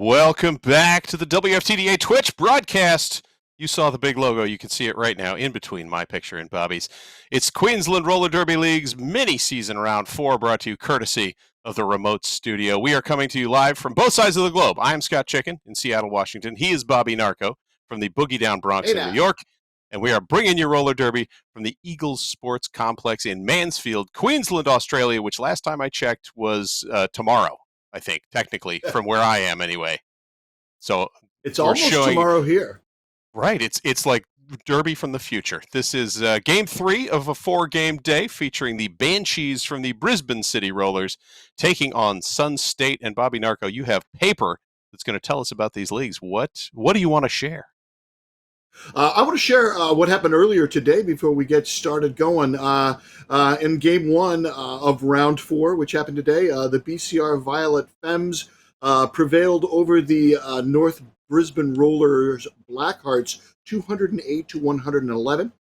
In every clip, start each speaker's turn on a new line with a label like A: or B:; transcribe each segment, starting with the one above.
A: Welcome back to the WFTDA Twitch broadcast. You saw the big logo. You can see it right now in between my picture and Bobby's. It's Queensland Roller Derby League's mini-season round 4 brought to you courtesy of the remote studio. We are coming to you live from both sides of the globe. I'm Scott Chicken in Seattle, Washington. He is Bobby Narco from the Boogie Down Bronx in New York. And we are bringing you roller derby from the Eagles Sports Complex in Mansfield, Queensland, Australia, which last time I checked was tomorrow. I think, technically, from where I am anyway. So
B: it's almost tomorrow here.
A: Right. It's like Derby from the future. This is game 3 of a 4-game day featuring the Banshees from the Brisbane City Rollers taking on Sun State. And Bobby Narco, you have paper that's going to tell us about these leagues. What do you want to share?
B: I want to share what happened earlier today before we get started going. In game 1 of round 4, which happened today, the BCR Violet Femmes prevailed over the North Brisbane Rollers Blackhearts 208-111.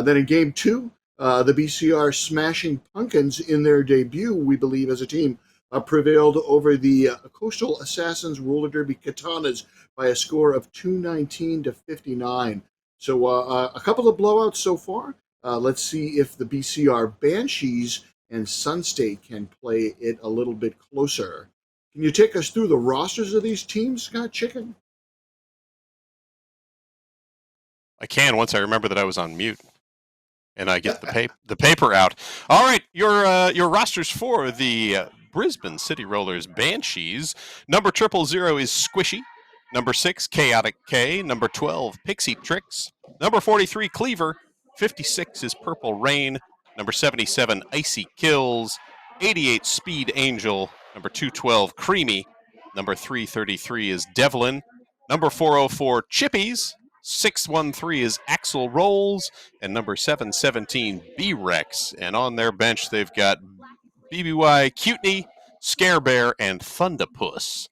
B: Then in game 2, the BCR Smashing Pumpkins in their debut, we believe, as a team, prevailed over the Coastal Assassins Roller Derby Katanas by a score of 219-59. So a couple of blowouts so far. Let's see if the BCR Banshees and Sun State can play it a little bit closer. Can you take us through the rosters of these teams, Scott Chicken?
A: I can once I remember that I was on mute. And I get the paper out. All right, your rosters for the Brisbane City Rollers Banshees. Number 000 is Squishy. Number 6, Chaotic K. Number 12, Pixie Tricks. Number 43, Cleaver. 56 is Purple Rain. Number 77, Icy Kills. 88, Speed Angel. Number 212, Creamy. Number 333 is Devlin. Number 404, Chippies. 613 is Axel Rolls, and number 717, B-Rex. And on their bench, they've got BBY Cuteney, Scare Bear, and Thunderpuss.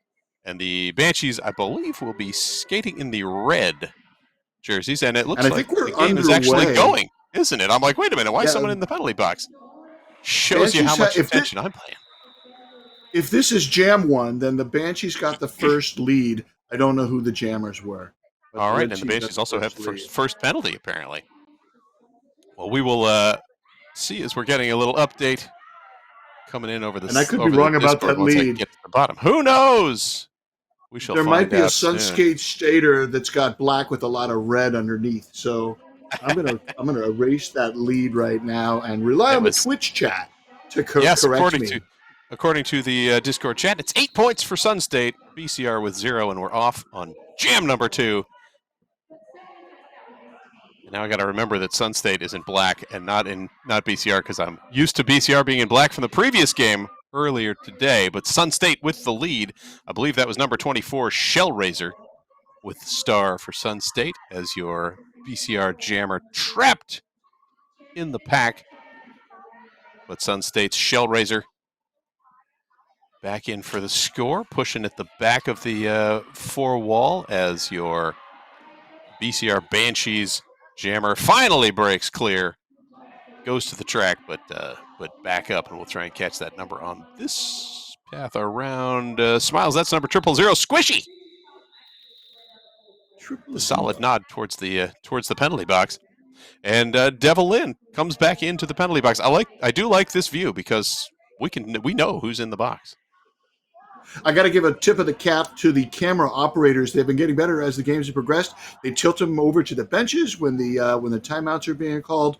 A: And the Banshees, I believe, will be skating in the red jerseys, and it looks like the game is actually going, isn't it? I'm like, wait a minute, why is someone in the penalty box? Shows you how much attention I'm paying.
B: If this is Jam 1, then the Banshees got the first lead. I don't know who the jammers were.
A: All right, and the Banshees also have first penalty, apparently. Well, we will see as we're getting a little update coming in over this.
B: And I could be wrong about that lead.
A: Get to the bottom. Who knows? We shall find out.
B: There might be a Sunskate Stater that's got black with a lot of red underneath. So I'm gonna erase that lead right now and rely on the Twitch chat to correct me.
A: According to the Discord chat, it's 8 points for Sun State, BCR with 0, and we're off on jam number 2. And now I got to remember that Sun State is in black and not BCR, because I'm used to BCR being in black from the previous game earlier today. But Sun State with the lead. I believe that was number 24, Shellraiser, with the star for Sun State as your BCR jammer trapped in the pack. But Sun State's Shellraiser back in for the score, pushing at the back of the 4 wall as your BCR Banshees jammer finally breaks clear, goes to the track, but back up, and we'll try and catch that number on this path around Smiles. That's number 000, Squishy. A solid nod towards the penalty box, and Devil Lynn comes back into the penalty box. I do like this view because we know who's in the box.
B: I got to give a tip of the cap to the camera operators. They've been getting better as the games have progressed. They tilt them over to the benches when the timeouts are being called.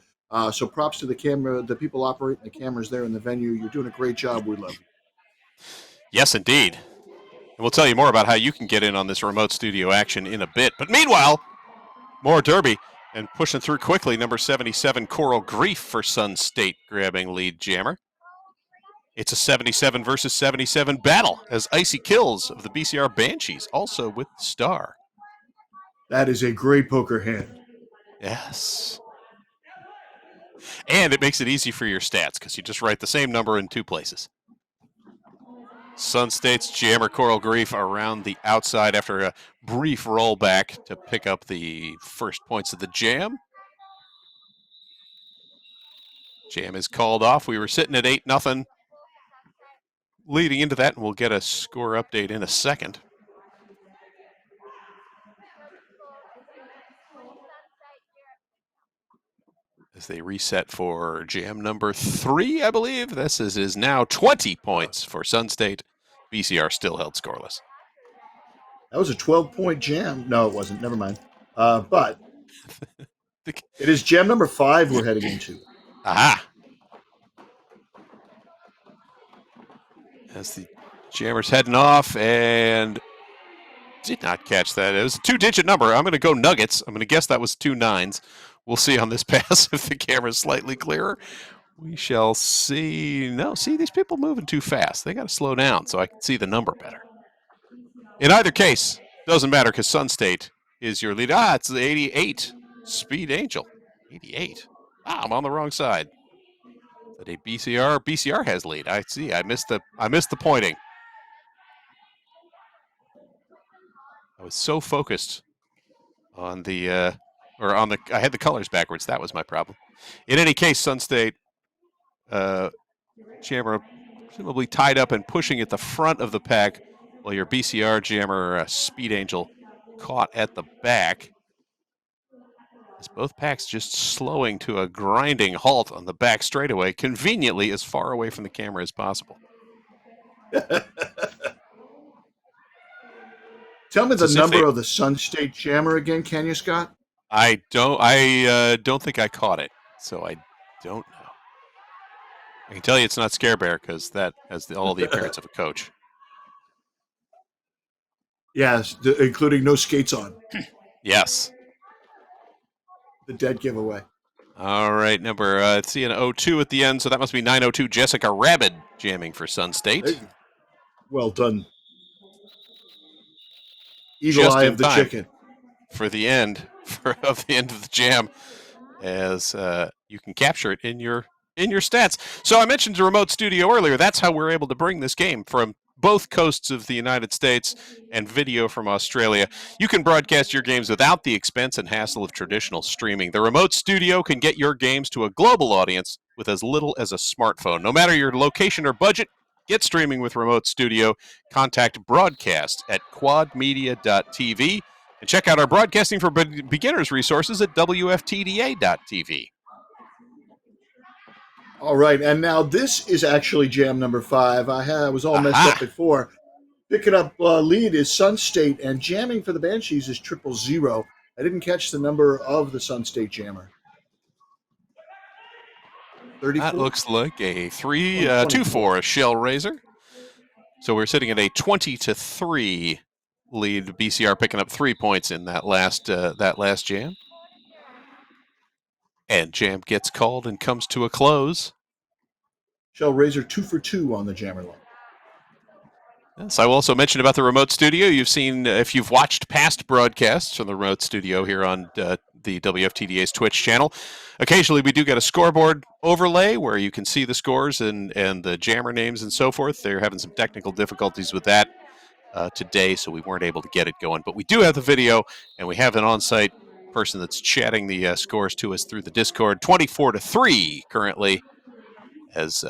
B: So props to the people operating the cameras there in the venue. You're doing a great job. We love you.
A: Yes, indeed. And we'll tell you more about how you can get in on this remote studio action in a bit. But meanwhile, more derby and pushing through quickly. Number 77, Coral Grief for Sun State, grabbing lead jammer. It's a 77 versus 77 battle as Icy Kills of the BCR Banshees, also with the star.
B: That is a great poker hand.
A: Yes. And it makes it easy for your stats because you just write the same number in 2 places. Sun State's jammer Coral Grief around the outside after a brief rollback to pick up the first points of the jam. Jam is called off. We were sitting at 8-0. Leading into that, and we'll get a score update in a second. As they reset for jam number 3, I believe. This is now 20 points for Sun State. BCR still held scoreless.
B: That was a 12-point jam. No, it wasn't. Never mind. But it is jam number 5 we're heading into.
A: Aha! As the jammer's heading off and did not catch that. It was a 2-digit number. I'm going to go Nuggets. I'm going to guess that was 2 9s. We'll see on this pass if the camera's slightly clearer. We shall see. No, see, these people moving too fast. They got to slow down so I can see the number better. In either case, doesn't matter because Sun State is your lead. It's the 88 Speed Angel. 88. I'm on the wrong side. Is that a BCR? BCR has lead. I see. I missed the pointing. I was so focused on the I had the colors backwards. That was my problem. In any case, Sun State jammer presumably tied up and pushing at the front of the pack, while your BCR jammer Speed Angel caught at the back. As both packs just slowing to a grinding halt on the back straightaway, conveniently as far away from the camera as possible.
B: Tell me the number of the Sun State jammer again, can you, Scott?
A: I don't think I caught it, so I don't know. I can tell you it's not Scare Bear because that has all the appearance of a coach.
B: Yes, including no skates on.
A: Yes.
B: The dead giveaway.
A: All right, number, let's see, an 02 at the end, so that must be 902 Jessica Rabid jamming for Sun State.
B: Well done. Eagle eye of the chicken.
A: For the end of the jam, as you can capture it in your stats. So I mentioned the remote studio earlier. That's how we're able to bring this game from both coasts of the United States and video from Australia. You can broadcast your games without the expense and hassle of traditional streaming. The remote studio can get your games to a global audience with as little as a smartphone. No matter your location or budget, get streaming with Remote Studio. Contact broadcast at quadmedia.tv and check out our broadcasting for beginners resources at wftda.tv.
B: All right, and now this is actually jam number 5. I was all messed up before. Picking up lead is Sun State, and jamming for the Banshees is 000. I didn't catch the number of the Sun State jammer. 34?
A: That looks like a 2-4 Shell Razor. So we're sitting at a 20-3 lead. BCR picking up 3 points in that last jam. And jam gets called and comes to a close.
B: Shell Razor 2 for 2 on the jammer line.
A: Yes, I will also mention about the remote studio. You've seen, if you've watched past broadcasts from the remote studio here on the WFTDA's Twitch channel, occasionally we do get a scoreboard overlay where you can see the scores and the jammer names and so forth. They're having some technical difficulties with that today, so we weren't able to get it going. But we do have the video, and we have an on-site person that's chatting the scores to us through the Discord. 24-3 currently, as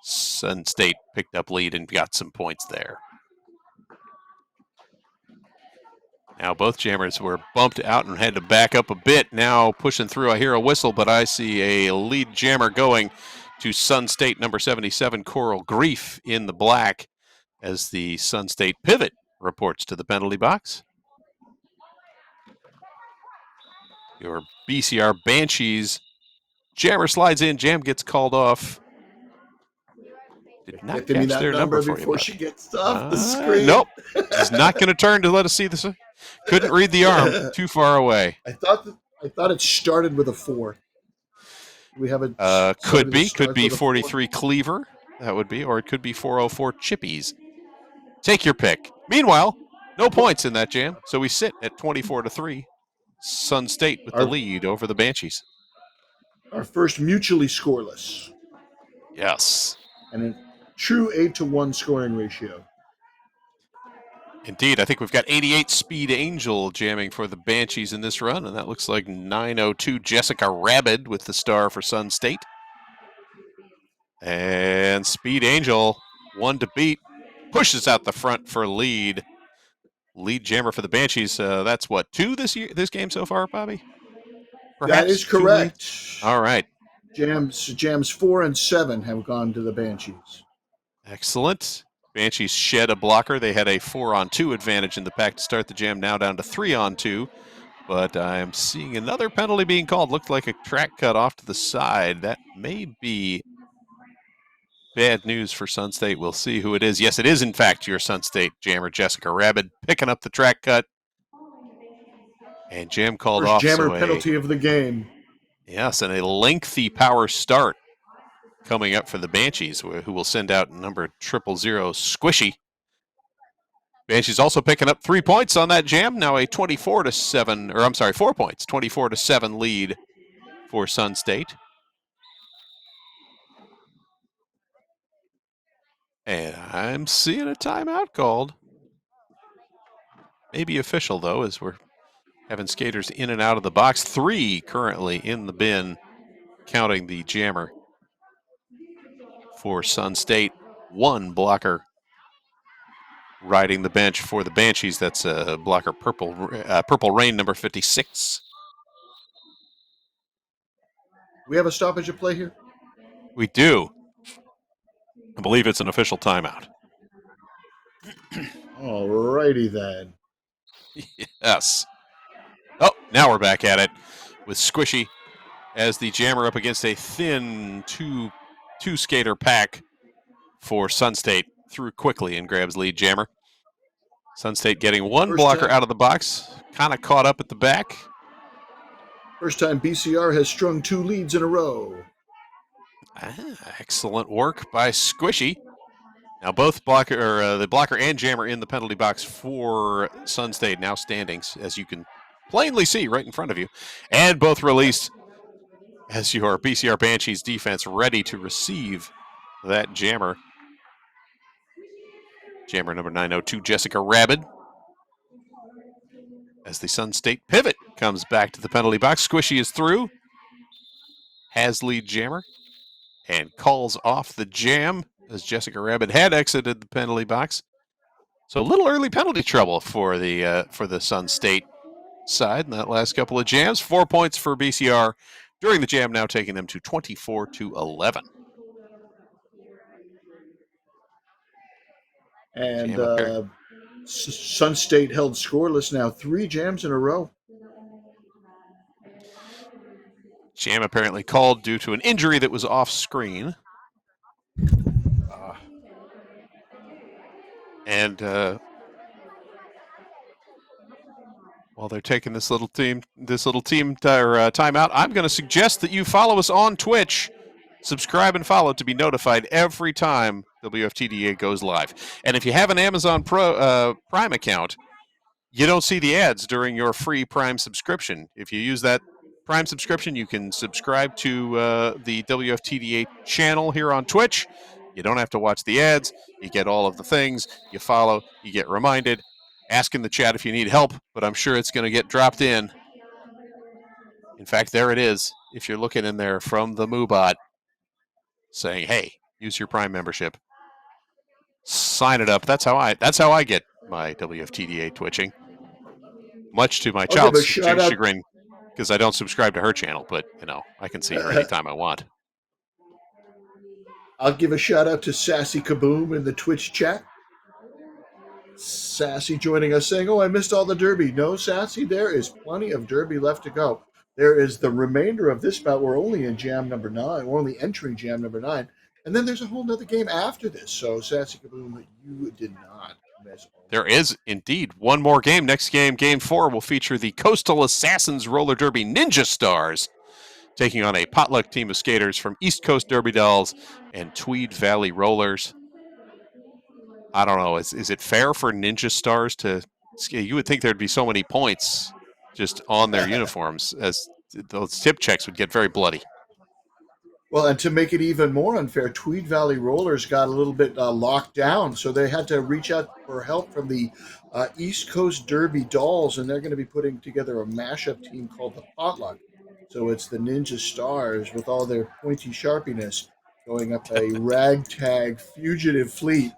A: Sun State picked up lead and got some points there. Now both jammers were bumped out and had to back up a bit. Now pushing through, I hear a whistle, but I see a lead jammer going to Sun State, number 77, Coral Grief in the black, as the Sun State pivot reports to the penalty box. Your BCR Banshees jammer slides in, jam gets called off. Did not catch
B: their number for before she gets off the screen.
A: Nope. He's not going to turn to let us see this. Couldn't read the arm. Too far away.
B: I thought it started with a 4. We have
A: a could be 43 Cleaver. That would be, or it could be 404 Chippies. Take your pick. Meanwhile, no points in that jam, so we sit at 24-3. Sun State with the lead over the Banshees.
B: Our first mutually scoreless.
A: Yes.
B: And a true 8-to-1 scoring ratio.
A: Indeed, I think we've got 88 Speed Angel jamming for the Banshees in this run, and that looks like 902 Jessica Rabid with the star for Sun State. And Speed Angel, one to beat, pushes out the front for lead. lead jammer for the Banshees. That's what, 2 this game so far, Bobby?
B: That is
A: Perhaps 2 leads?
B: correct.
A: All right.
B: Jams 4 and 7 have gone to the Banshees.
A: Excellent. Banshees shed a blocker. They had a 4-on-2 advantage in the pack to start the jam, now down to 3-on-2. But I'm seeing another penalty being called. Looked like a track cut off to the side. That may be bad news for Sun State. We'll see who it is. Yes, it is, in fact, your Sun State jammer, Jessica Rabbit, picking up the track cut. And jam called
B: First
A: off.
B: jammer
A: So
B: penalty of the game.
A: Yes, and a lengthy power start coming up for the Banshees, who will send out number 000 Squishy. Banshees also picking up 3 points on that jam. Now a 24-7, or I'm sorry, 4 points, 24-7 lead for Sun State. And I'm seeing a timeout called. Maybe official, though, as we're having skaters in and out of the box. 3 currently in the bin, counting the jammer for Sun State. 1 blocker riding the bench for the Banshees. That's blocker Purple Rain, number 56.
B: We have a stoppage of play here?
A: We do. I believe it's an official timeout.
B: All righty then.
A: Yes. Oh, now we're back at it with Squishy as the jammer up against a thin two-skater pack for Sun State. Through quickly and grabs lead jammer. Sun State getting 1
B: First
A: blocker
B: time.
A: out of the box. Kind of caught up at the back.
B: First time BCR has strung 2 leads in a row.
A: Excellent work by Squishy. Now both the blocker and jammer in the penalty box for Sun State, now standings, as you can plainly see right in front of you. And both released as your BCR Banshees defense ready to receive that jammer. Jammer number 902, Jessica Rabbit. As the Sun State pivot comes back to the penalty box, Squishy is through. Has lead jammer and calls off the jam as Jessica Rabbit had exited the penalty box. So a little early penalty trouble for the Sun State side in that last couple of jams. 4 points for BCR during the jam, now taking them to 24-11.
B: And Sun State held scoreless now 3 jams in a row.
A: Jam apparently called due to an injury that was off screen. And while they're taking this little team timeout, I'm going to suggest that you follow us on Twitch. Subscribe and follow to be notified every time WFTDA goes live. And if you have an Amazon Prime account, you don't see the ads during your free Prime subscription. If you use that Prime subscription, you can subscribe to the WFTDA channel here on Twitch. You don't have to watch the ads. You get all of the things. You follow. You get reminded. Ask in the chat if you need help, but I'm sure it's going to get dropped in. In fact, there it is. If you're looking in there from the MooBot saying, "Hey, use your Prime membership. Sign it up." That's how I get my WFTDA twitching. Much to my child's chagrin, because I don't subscribe to her channel, but I can see her anytime I want.
B: I'll give a shout out to Sassy Kaboom in the Twitch chat. Sassy joining us saying, "Oh, I missed all the Derby." No, Sassy, there is plenty of Derby left to go. There is the remainder of this bout. We're only in jam number 9. We're only entering jam number 9. And then there's a whole other game after this. So, Sassy Kaboom, you did not miss all.
A: There is indeed one more game. Next game, game 4, will feature the Coastal Assassins Roller Derby Ninja Stars, taking on a potluck team of skaters from East Coast Derby Dolls and Tweed Valley Rollers. I don't know. Is it fair for Ninja Stars to skate? You would think there'd be so many points just on their uniforms, as those tip checks would get very bloody.
B: Well, and to make it even more unfair, Tweed Valley Rollers got a little bit locked down, so they had to reach out for help from the East Coast Derby Dolls, and they're going to be putting together a mashup team called the Potluck. So it's the Ninja Stars with all their pointy sharpiness going up a ragtag fugitive fleet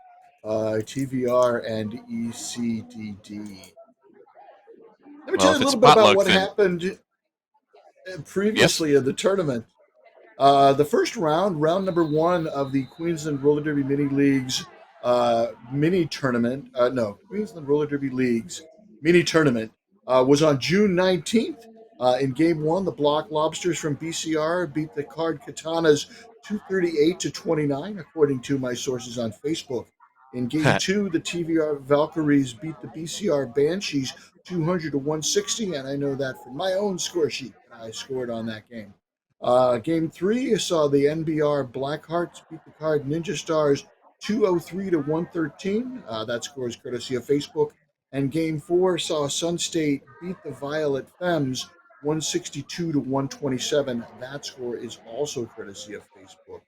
B: TVR and ECDD. Let me
A: Well,
B: tell you
A: if
B: a
A: it's
B: little bit about
A: potluck,
B: what
A: then
B: happened
A: yes.
B: previously in the tournament. The first round, round number one of the Queensland Roller Derby Mini Leagues mini tournament, no, Queensland Roller Derby Leagues mini tournament was on June 19th. In game one, the Block Lobsters from BCR beat the Card Katanas 238 to 29, according to my sources on Facebook. In game two, the TVR Valkyries beat the BCR Banshees 200 to 160, and I know that from my own score sheet that I scored on that game. Game three saw the NBR Blackhearts beat the Card Ninja Stars 203 to 113. That score is courtesy of Facebook. And game four saw Sun State beat the Violet Femmes 162 to 127. That score is also courtesy of Facebook.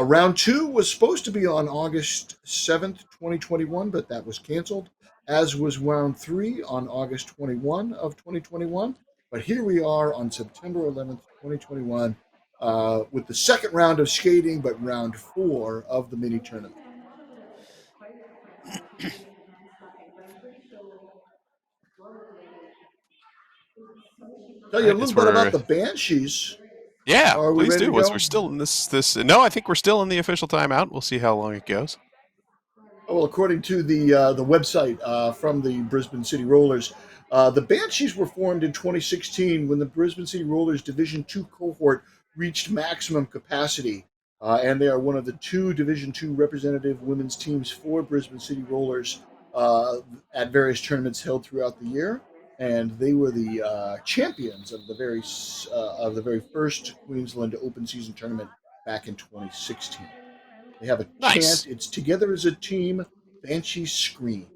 B: Round two was supposed to be on August 7th, 2021, but that was canceled, as was round three on August 21 of 2021. But here we are on September 11th, 2021, with the second round of skating, but round four of the mini tournament. Tell
A: All
B: you a
A: right,
B: little
A: as
B: bit about
A: we're
B: the Banshees.
A: yeah,
B: Are we
A: please
B: ready to
A: do. As we're
B: go?
A: still in this. No, I think we're still in the official timeout. We'll see how long it goes.
B: Oh, well, according to the website from the Brisbane City Rollers, the Banshees were formed in 2016 when the Brisbane City Rollers Division Two cohort reached maximum capacity, and they are one of the two Division Two representative women's teams for Brisbane City Rollers at various tournaments held throughout the year. And they were the champions of the very first Queensland Open Season tournament back in 2016. They have a
A: Nice.
B: chant. It's together as a team. Banshee scream.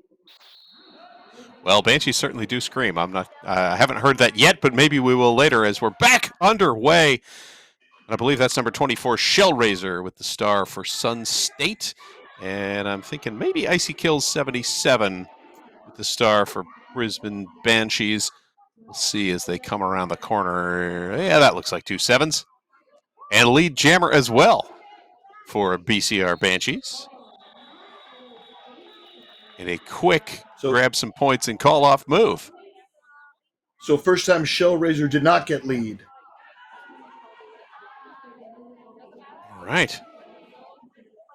A: Well, banshees certainly do scream. I'm not. I haven't heard that yet, but maybe we will later as we're back underway. And I believe that's number 24, Shellraiser, with the star for Sun State. And I'm thinking maybe Icy Kills 77 with the star for Brisbane Banshees. We'll see as they come around the corner. Yeah, that looks like two sevens. And lead jammer as well for BCR Banshees. In a quick
B: So,
A: grab some points and call off move.
B: so first time Shellraiser did not get lead.
A: All right.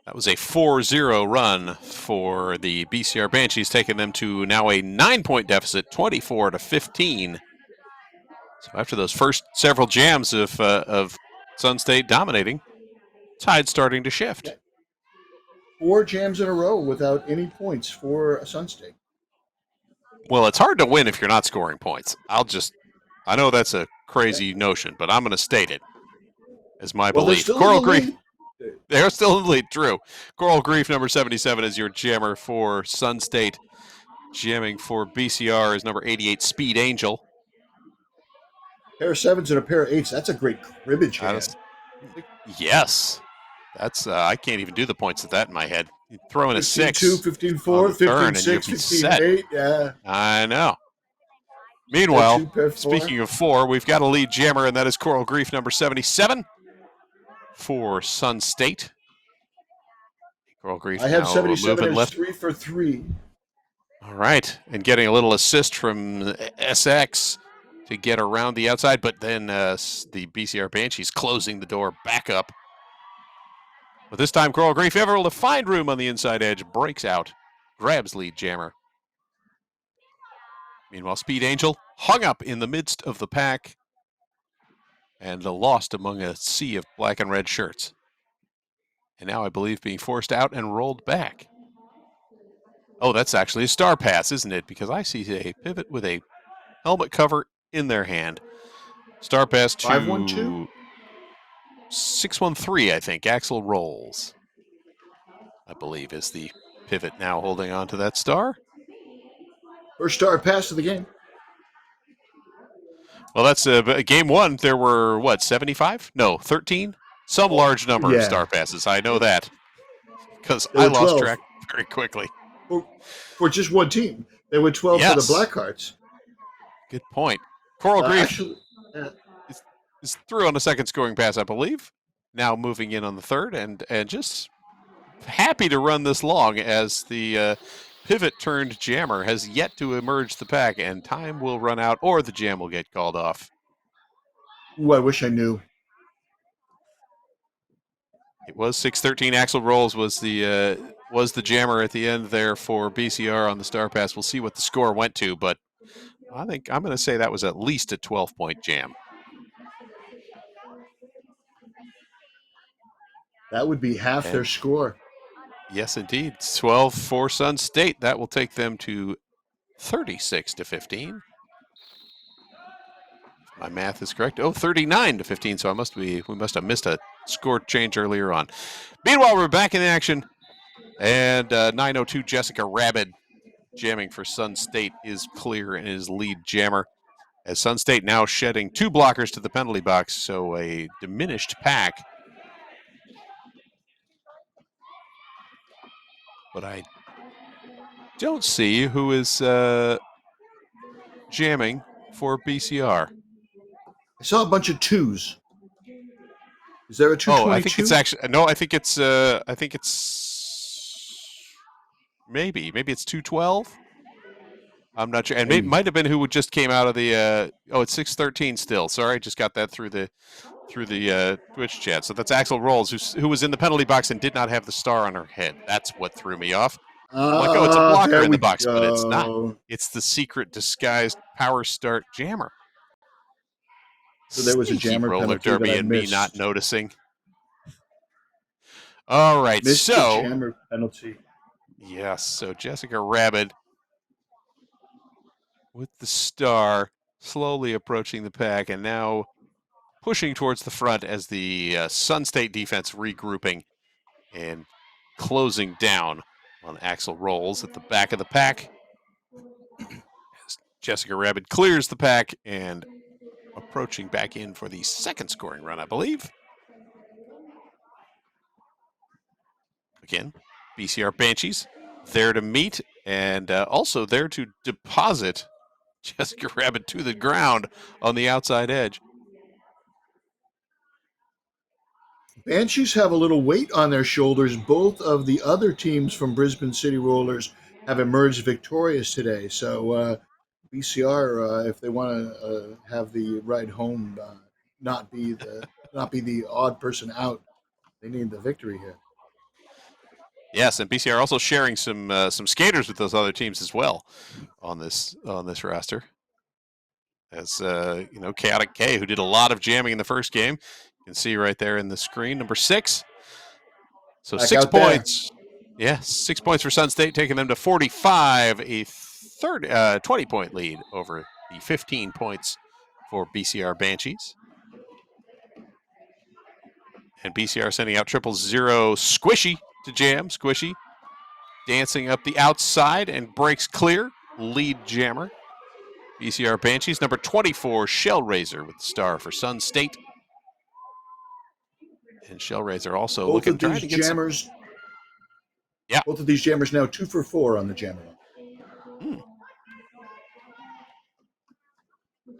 A: That was a 4-0 run for the BCR Banshees, taking them to now a 9-point deficit, 24 to 15. So after those first several jams of Sun State dominating, tide starting to shift.
B: Yeah. 4 jams in a row without any points for Sun State.
A: Well, it's hard to win if you're not scoring points. I know that's a crazy notion, but I'm going to state it as my
B: Well, they're
A: belief.
B: still in the
A: Coral Grief,
B: lead.
A: they're still in the lead, true. Coral Grief, number 77, is your jammer for Sun State. Jamming for BCR is number 88, Speed Angel.
B: Pair of sevens and a pair of eights. That's a great cribbage hand.
A: Yes. That's I can't even do the points of that in my head. You throw in a
B: 15-2,
A: 6
B: 15-4,
A: on the turn
B: 15-6,
A: and you'll be set.
B: 15-8. Yeah.
A: I know. Meanwhile,
B: Pair two, pair four.
A: speaking of 4, we've got a lead jammer, and that is Coral Grief, number 77, for Sun State. Coral Grief
B: I have
A: now
B: 77
A: moving
B: as
A: left.
B: 3 for 3.
A: All right, and getting a little assist from SX to get around the outside, but then the BCR Banshees closing the door back up. But this time, Coral Grief able to find room on the inside edge, breaks out, grabs lead jammer. Meanwhile, Speed Angel hung up in the midst of the pack and lost among a sea of black and red shirts. And now I believe being forced out and rolled back. Oh, that's actually a star pass, isn't it? Because I see a pivot with a helmet cover in their hand. Star pass to
B: 5-1-2.
A: 613, I think. Axel Rolls, I believe, is the pivot now holding on to that star.
B: First star pass of the game.
A: Well, that's game one. There were, 75? No, 13? Some large number of star passes. I know that because I lost
B: 12.
A: track very quickly.
B: For just one team. There were 12 for the Blackhearts.
A: Good point. Coral Grief
B: Actually,
A: is through on the second scoring pass, I believe. Now moving in on the third and just happy to run this long as the pivot turned jammer has yet to emerge the pack, and time will run out or the jam will get called off.
B: Ooh, I wish I knew.
A: It was 6:13. Axel Rolls was the jammer at the end there for BCR on the Star Pass. We'll see what the score went to, but I think I'm going to say that was at least a 12-point jam.
B: That would be half their score.
A: Yes, indeed. 12 for Sun State. That will take them to 36-15. My math is correct. 39-15. So we must have missed a score change earlier on. Meanwhile, we're back in action, and 9:02 Jessica Rabbit jamming for Sun State is clear and is lead jammer. As Sun State now shedding 2 blockers to the penalty box, so a diminished pack. But I don't see who is jamming for BCR.
B: I saw a bunch of 2s. Is there a 222?
A: I think it's actually no. I think it's maybe it's 212. I'm not sure, and it might have been who just came out of the. It's 6:13 still. Sorry, just got that through the Twitch chat. So that's Axel Rolls, who was in the penalty box and did not have the star on her head. That's what threw me off. Like, it's a blocker in the box, but it's not. It's the secret disguised power start jammer.
B: So there was a jammer
A: roller
B: penalty
A: derby
B: that I
A: and
B: missed.
A: me not noticing. All right,
B: Missed
A: so
B: the jammer penalty.
A: Yes, so Jessica Rabbit with the star slowly approaching the pack and now pushing towards the front as the Sun State defense regrouping and closing down on Axel Rolls at the back of the pack. As Jessica Rabbit clears the pack and approaching back in for the second scoring run, I believe. Again, BCR Banshees there to meet and also there to deposit Jessica Rabbit to the ground on the outside edge.
B: Banshees have a little weight on their shoulders. Both of the other teams from Brisbane City Rollers have emerged victorious today. So BCR, if they want to have the ride home, not be the odd person out, they need the victory here.
A: Yes, and BCR also sharing some skaters with those other teams as well on this roster. As Chaotic K, who did a lot of jamming in the first game, you can see right there in the screen, number 6. So
B: Back
A: 6 points.
B: There.
A: Yeah, 6 points for Sun State, taking them to 45, a 20-point lead over the 15 points for BCR Banshees. And BCR sending out 000 Squishy to jam. Squishy dancing up the outside and breaks clear. Lead jammer. BCR Banshees, number 24, Shellraiser with the star for Sun State. And Shellraiser also
B: both
A: looking
B: of these jammers.
A: Yeah.
B: Both of these jammers now 2 for 4 on the jammer.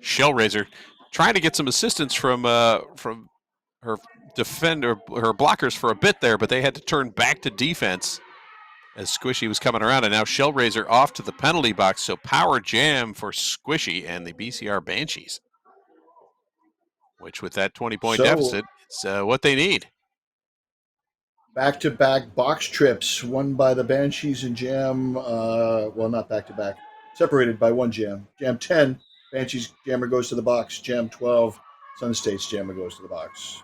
A: Shellraiser trying to get some assistance from her defender, her blockers for a bit there, but they had to turn back to defense as Squishy was coming around, and now Shellraiser off to the penalty box, so power jam for Squishy and the BCR Banshees, which with that 20-point deficit, it's what they need.
B: Back-to-back box trips, one by the Banshees and Jam, well, not back-to-back, separated by one jam. Jam 10, Banshees jammer goes to the box. Jam 12, Sun State's jammer goes to the box.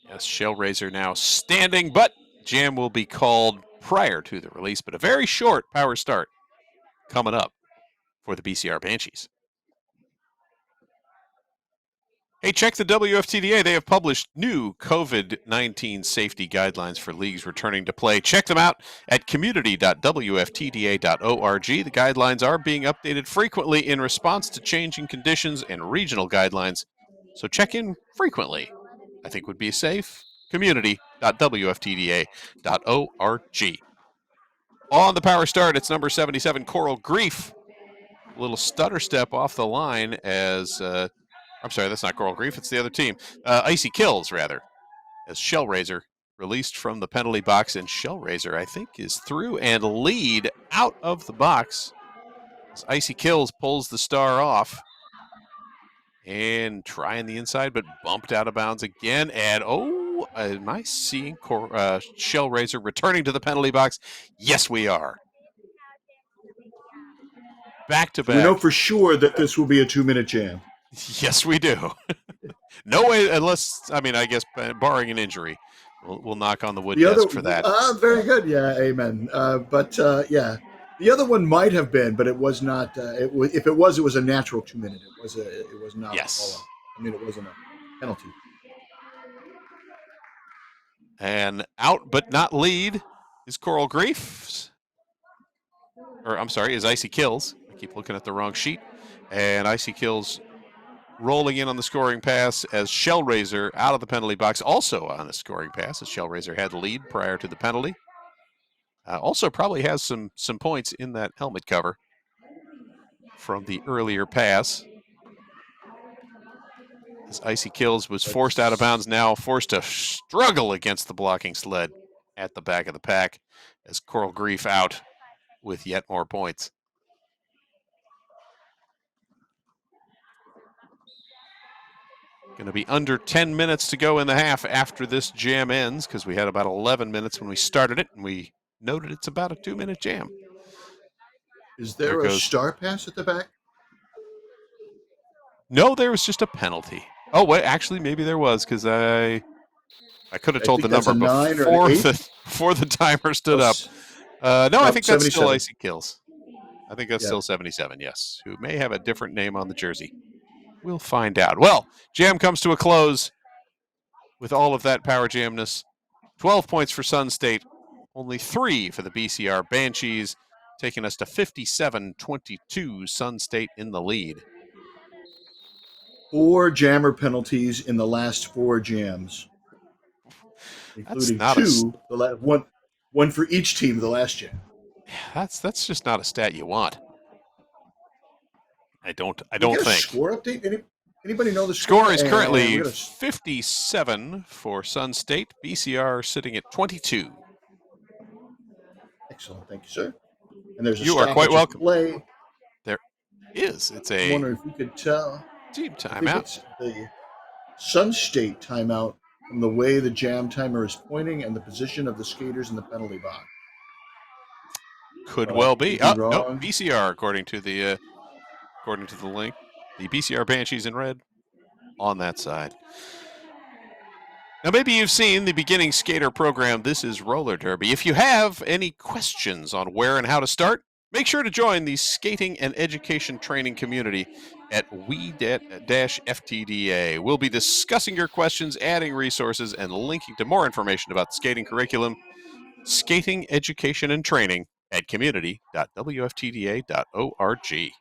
A: Yes, Shellraiser now standing, but jam will be called prior to the release, but a very short power start coming up for the BCR Banshees. Hey, check the WFTDA. They have published new COVID-19 safety guidelines for leagues returning to play. Check them out at community.wftda.org. The guidelines are being updated frequently in response to changing conditions and regional guidelines, so check in frequently. I think would be safe. Community.wftda.org. On the power start, it's number 77, Coral Grief. A little stutter step off the line as... I'm sorry, that's not Coral Grief. It's the other team. Icy Kills, rather, as Shellraiser released from the penalty box, and Shellraiser, I think, is through and lead out of the box as Icy Kills pulls the star off and trying the inside, but bumped out of bounds again. And am I seeing Shellraiser returning to the penalty box? Yes, we are. Back to back.
B: We know for sure that this will be a 2-minute jam.
A: Yes, we do. No way, unless, I guess, barring an injury. We'll knock on the wood desk for that.
B: Very good. Yeah, amen. Yeah. The other one might have been, but it was not. If it was a natural 2-minute. It was not.
A: Yes.
B: It wasn't a penalty.
A: And out, but not lead, is Coral Griefs. Is Icy Kills. I keep looking at the wrong sheet. And Icy Kills rolling in on the scoring pass as Shellraiser out of the penalty box, also on a scoring pass, as Shellraiser had the lead prior to the penalty. Also probably has some points in that helmet cover from the earlier pass. As Icy Kills was forced out of bounds, now forced to struggle against the blocking sled at the back of the pack as Coral Grief out with yet more points. Going to be under 10 minutes to go in the half after this jam ends, because we had about 11 minutes when we started it, and we noted it's about a 2-minute jam.
B: Is there a star pass at the back?
A: No, there was just a penalty. Oh, wait, actually, maybe there was, because I could have told the number before the timer stood up. No, I think that's
B: 77.
A: still Icy Kills. I think that's still 77, yes, who may have a different name on the jersey. We'll find out. Well, jam comes to a close with all of that power jamness. 12 points for Sun State, only 3 for the BCR Banshees, taking us to 57-22, Sun State in the lead.
B: 4 jammer penalties in the last 4 jams, including 2. One for each team the last jam.
A: That's just not a stat you want. I don't think.
B: Score update? Anybody know the
A: score? Score is currently 57 for Sun State. BCR sitting at 22.
B: Excellent, thank you, sir. And there's
A: you are quite welcome.
B: Play.
A: There is. It's a.
B: I wonder if you could tell.
A: Team timeout.
B: It's the Sun State timeout from the way the jam timer is pointing and the position of the skaters in the penalty box.
A: Could well be. No, BCR according to the link. The BCR Banshees in red on that side. Now, maybe you've seen the beginning skater program. This is Roller Derby. If you have any questions on where and how to start, make sure to join the skating and education training community at We-FTDA. We'll be discussing your questions, adding resources, and linking to more information about the skating curriculum, skating education and training at community.wftda.org.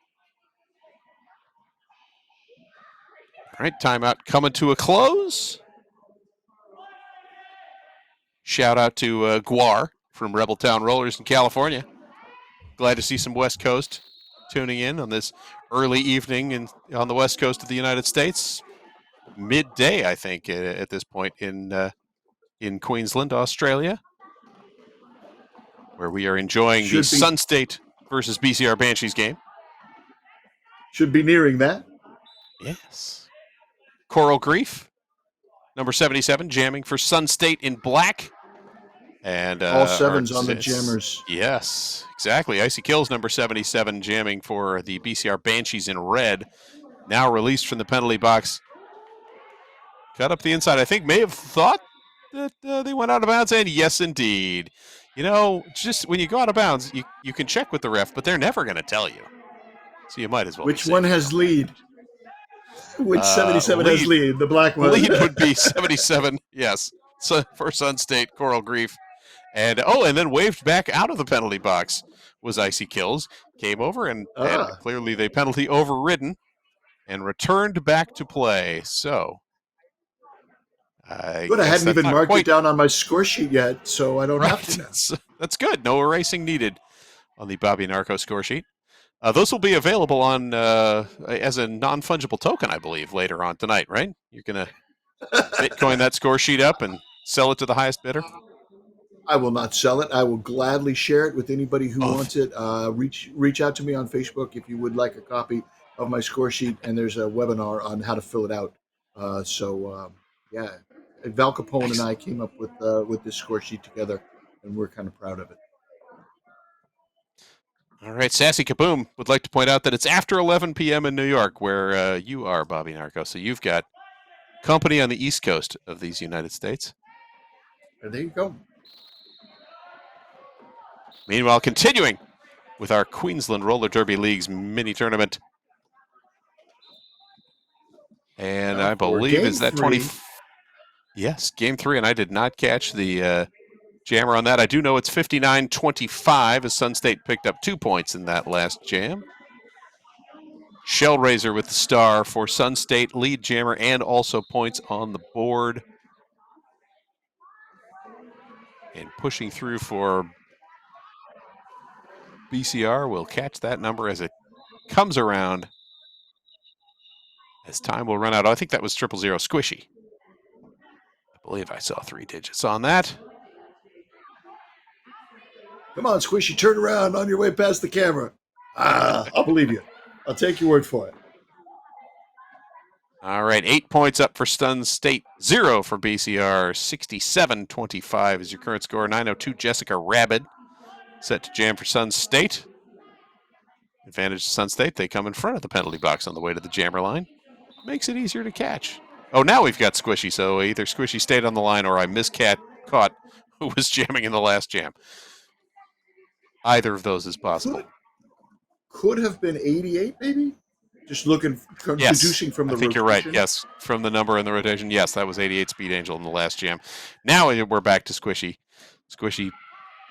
A: All right, timeout coming to a close. Shout out to Guar from Rebeltown Rollers in California. Glad to see some West Coast tuning in on this early evening on the West Coast of the United States. Midday, I think, at this point in Queensland, Australia, where we are enjoying the Sun State versus BCR Banshees game.
B: Should be nearing that.
A: Yes. Coral Grief, number 77, jamming for Sun State in black. And
B: all 7s on the jammers.
A: Yes, exactly. Icy Kills, number 77, jamming for the BCR Banshees in red. Now released from the penalty box. Cut up the inside. I think may have thought that they went out of bounds, and yes, indeed. You know, just when you go out of bounds, you can check with the ref, but they're never going to tell you. So you might as well.
B: Which one has lead? Which 77 has lead? The black one.
A: Lead would be 77, yes. So for Sun State, Coral Grief. And then waved back out of the penalty box was Icy Kills. Came over and clearly the penalty overridden and returned back to play. So I hadn't
B: even marked it down on my score sheet yet, so I don't have to now.
A: That's good. No erasing needed on the Bobby Narco score sheet. Those will be available on as a non-fungible token, I believe, later on tonight, right? You're going to Bitcoin that score sheet up and sell it to the highest bidder?
B: I will not sell it. I will gladly share it with anybody who
A: Oh.
B: wants it. Reach out to me on Facebook if you would like a copy of my score sheet, and there's a webinar on how to fill it out. Yeah, Val Capone and I came up with this score sheet together, and we're kind of proud of it.
A: All right, Sassy Kaboom would like to point out that it's after 11 p.m. in New York, where you are, Bobby Narco. So you've got company on the East Coast of these United States.
B: And there you go.
A: Meanwhile, continuing with our Queensland Roller Derby League's mini tournament. And
B: Now
A: I believe
B: game
A: is that
B: 3.
A: 20. Yes, game 3, and I did not catch the jammer on that. I do know it's 59-25 as Sun State picked up 2 points in that last jam. Shellraiser with the star for Sun State, lead jammer, and also points on the board. And pushing through for BCR. We'll catch that number as it comes around. As time will run out. I think that was 000 Squishy. I believe I saw 3 digits on that.
B: Come on, Squishy, turn around on your way past the camera. I'll believe you. I'll take your word for it.
A: All right, 8 points up for Sun State, 0 for BCR. 67-25 is your current score. 902 Jessica Rabbit set to jam for Sun State. Advantage to Sun State. They come in front of the penalty box on the way to the jammer line. Makes it easier to catch. Oh, now we've got Squishy, so either Squishy stayed on the line or I caught who was jamming in the last jam. Either of those is possible.
B: Could have been 88, maybe? Just looking,
A: Yes,
B: deducing from the
A: I think
B: rotation.
A: you're right. Yes, from the number in the rotation. Yes, that was 88 Speed Angel in the last jam. Now we're back to Squishy. Squishy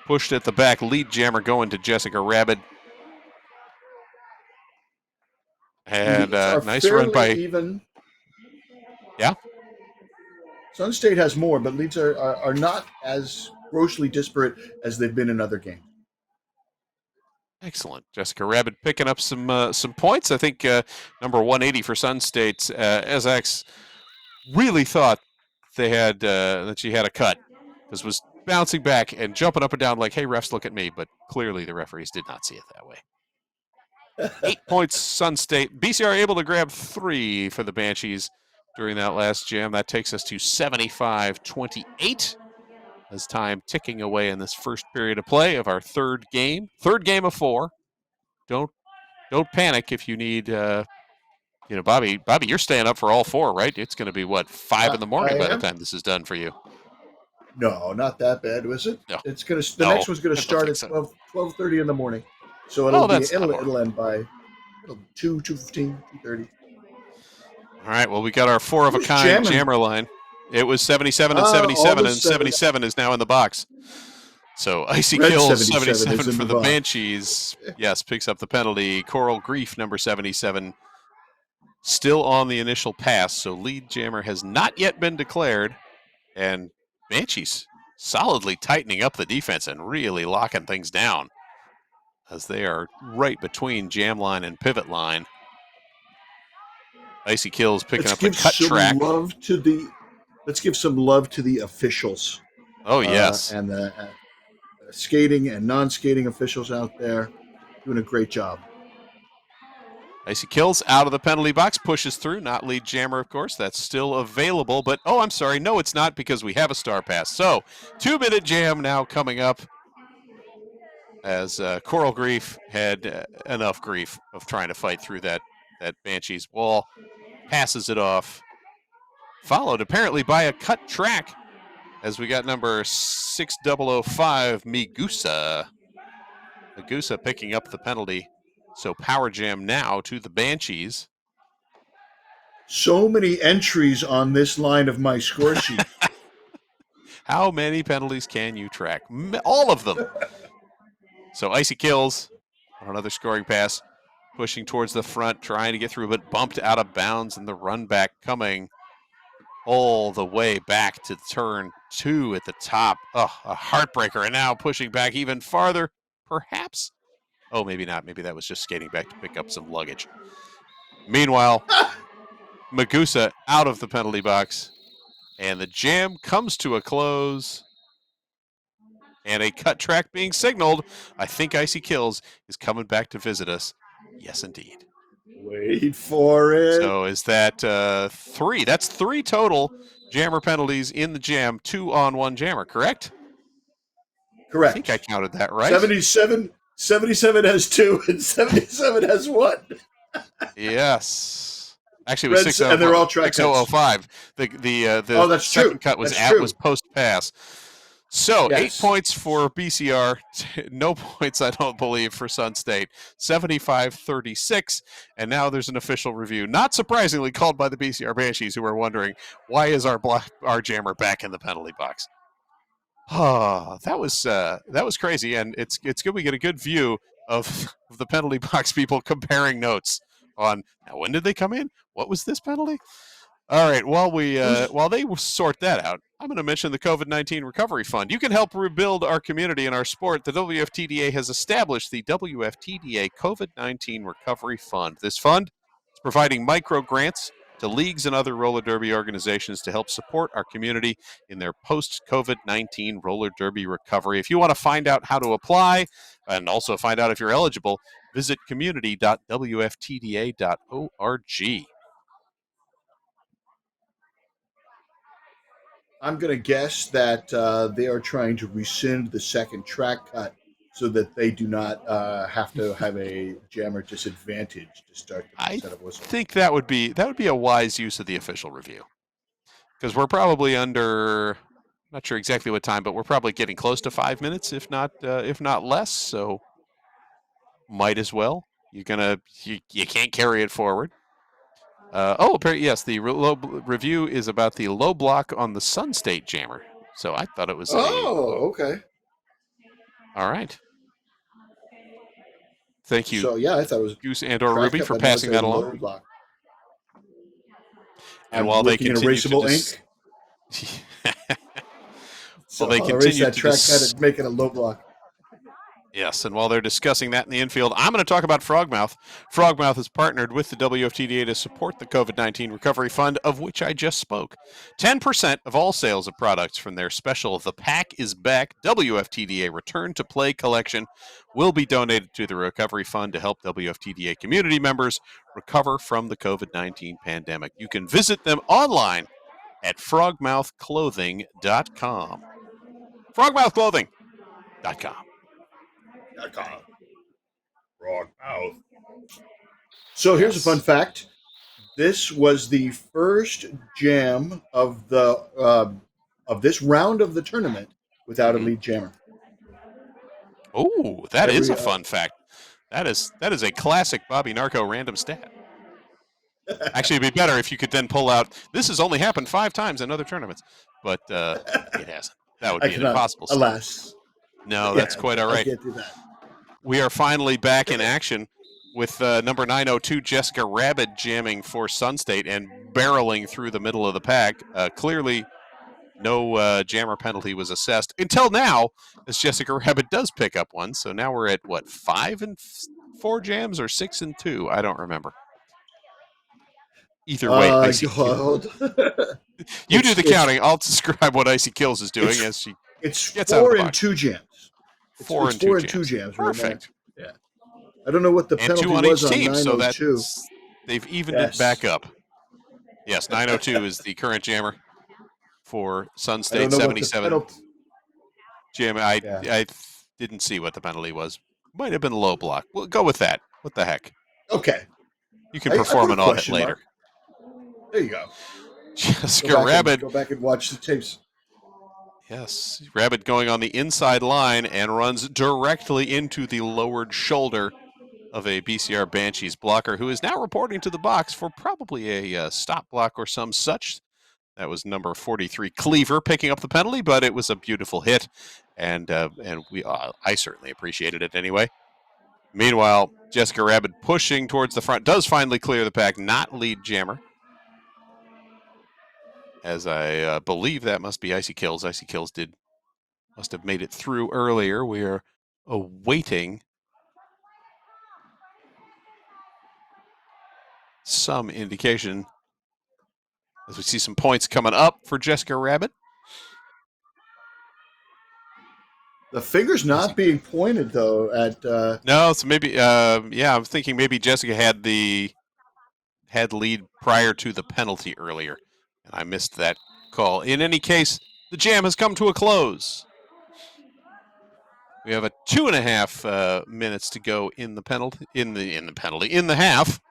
A: pushed at the back. Lead jammer going to Jessica Rabbit. And nice run by...
B: even.
A: Yeah?
B: Sun State has more, but leads are not as grossly disparate as they've been in other games.
A: Excellent. Jessica Rabbit picking up some points. I think number 180 for Sun State. SX really thought they had that she had a cut. This was bouncing back and jumping up and down like, hey, refs, look at me. But clearly the referees did not see it that way. 8 points, Sun State. BCR able to grab 3 for the Banshees during that last jam. That takes us to 75-28. As time ticking away in this first period of play of our third game of 4. Don't panic if you need Bobby, you're staying up for all 4, right? It's going to be what, 5 in the morning by the time this is done for you.
B: No, not that bad, was it?
A: No.
B: It's going to next one's going to start at 12:30 in the morning. So it'll end by 2:15, 2:30.
A: All right, well, we got our 4 of a kind jammer line. It was 77 and 77, and 77 is now in the box. So Icy Kills 77 for the Banshees. Yes, picks up the penalty. Coral Grief, number 77, still on the initial pass. So lead jammer has not yet been declared. And Banshees solidly tightening up the defense and really locking things down as they are right between jam line and pivot line. Icy Kills picking up the cut track.
B: Let's give some love to the officials.
A: Oh, yes.
B: And the skating and non-skating officials out there doing a great job.
A: Icy Kills out of the penalty box, pushes through, not lead jammer, of course. That's still available, but, oh, I'm sorry. No, it's not because we have a star pass. So, 2-minute jam now coming up as Coral Grief had enough grief of trying to fight through that Banshees wall. Passes it off. Followed apparently by a cut track as we got number 6005, Migusa. Migusa picking up the penalty. So power jam now to the Banshees.
B: So many entries on this line of my score sheet.
A: How many penalties can you track? All of them. So Icy Kills on another scoring pass. Pushing towards the front, trying to get through, but bumped out of bounds, and the run back coming all the way back to turn 2 at the top. Oh, a heartbreaker, and now pushing back even farther, perhaps? Oh, maybe not. Maybe that was just skating back to pick up some luggage. Meanwhile, Migusa out of the penalty box And the jam comes to a close. And a cut track being signaled. I think Icy Kills is coming back to visit us. Yes, indeed.
B: Wait for it.
A: So is that 3? That's 3 total jammer penalties in the jam, 2 on 1 jammer, correct?
B: Correct.
A: I think I counted that right.
B: 77 has 2 and 77 has 1.
A: Yes. Actually, it was
B: Reds, and they're all track
A: 6005. The
B: Oh, that's
A: second
B: true.
A: cut was
B: That's true.
A: was post pass. So
B: Yes.
A: 8 points for BCR, no points, I don't believe, for Sun State. 75-36, and now there's an official review, not surprisingly called by the BCR Banshees, who are wondering, why is our jammer back in the penalty box? Oh, that was crazy, and it's good we get a good view of the penalty box people comparing notes on, now when did they come in? What was this penalty? All right, while they sort that out, I'm going to mention the COVID-19 Recovery Fund. You can help rebuild our community and our sport. The WFTDA has established the WFTDA COVID-19 Recovery Fund. This fund is providing micro grants to leagues and other roller derby organizations to help support our community in their post-COVID-19 roller derby recovery. If you want to find out how to apply and also find out if you're eligible, visit community.wftda.org.
B: I'm going to guess that they are trying to rescind the second track cut so that they do not have to have a jammer disadvantage to start the set of whistles.
A: I think that would be a wise use of the official review, because we're probably under, not sure exactly what time, but we're probably getting close to 5 minutes, if not less. So might as well. You can't carry it forward. Yes, the review is about the low block on the Sun State jammer. So I thought it was.
B: Okay.
A: All right. Thank you.
B: So yeah, I thought it was
A: Goose and/or Ruby for passing that along. And while they continue to
B: ink,
A: so they continue
B: that track cut and make it a low block.
A: Yes, and while they're discussing that in the infield, I'm going to talk about Frogmouth. Frogmouth has partnered with the WFTDA to support the COVID-19 Recovery Fund, of which I just spoke. 10% of all sales of products from their special The Pack is Back WFTDA Return to Play collection will be donated to the Recovery Fund to help WFTDA community members recover from the COVID-19 pandemic. You can visit them online at frogmouthclothing.com. Frogmouthclothing.com.
B: Frogmouth. So here's a fun fact. This was the first jam of this round of the tournament without a lead jammer.
A: Oh, that is a fun fact. That is a classic Bobby Narco random stat. Actually, it'd be better if you could then pull out, this has only happened 5 times in other tournaments, but it hasn't. That would be an impossible stat.
B: Alas.
A: No, that's quite all right.
B: I can't do that.
A: We are finally back in action with number 902, Jessica Rabbit, jamming for Sun State and barreling through the middle of the pack. Clearly, no jammer penalty was assessed until now, as Jessica Rabbit does pick up one. So now we're at, 5 and 4 jams or 6 and 2? I don't remember. Either way, Icy Kills. You do the counting. I'll describe what Icy Kills is doing as she
B: gets
A: 4
B: and 2 jams.
A: 4 and 2 jams. Perfect.
B: Right. Yeah. I don't know what the penalty
A: on
B: was
A: each
B: on
A: team,
B: 902.
A: So they've evened it back up. Yes, 902 is the current jammer for Sun State. 77 jam. I didn't see what the penalty was. Might have been low block. We'll go with that. What the heck?
B: Okay.
A: You can perform an audit later.
B: There you go.
A: Jessica Rabbit.
B: Go back and watch the tapes.
A: Yes, Rabbit going on the inside line and runs directly into the lowered shoulder of a BCR Banshees blocker, who is now reporting to the box for probably a stop block or some such. That was number 43, Cleaver, picking up the penalty, but it was a beautiful hit, and I certainly appreciated it anyway. Meanwhile, Jessica Rabbit pushing towards the front does finally clear the pack, not lead jammer. As I believe that must be Icy Kills. Icy Kills must have made it through earlier. We are awaiting some indication As we see some points coming up for Jessica Rabbit.
B: The finger's not being pointed though at.
A: No, so maybe I'm thinking maybe Jessica had the lead prior to the penalty earlier, and I missed that call. In any case, the jam has come to a close. We have a 2.5 minutes to go in the penalty in the half.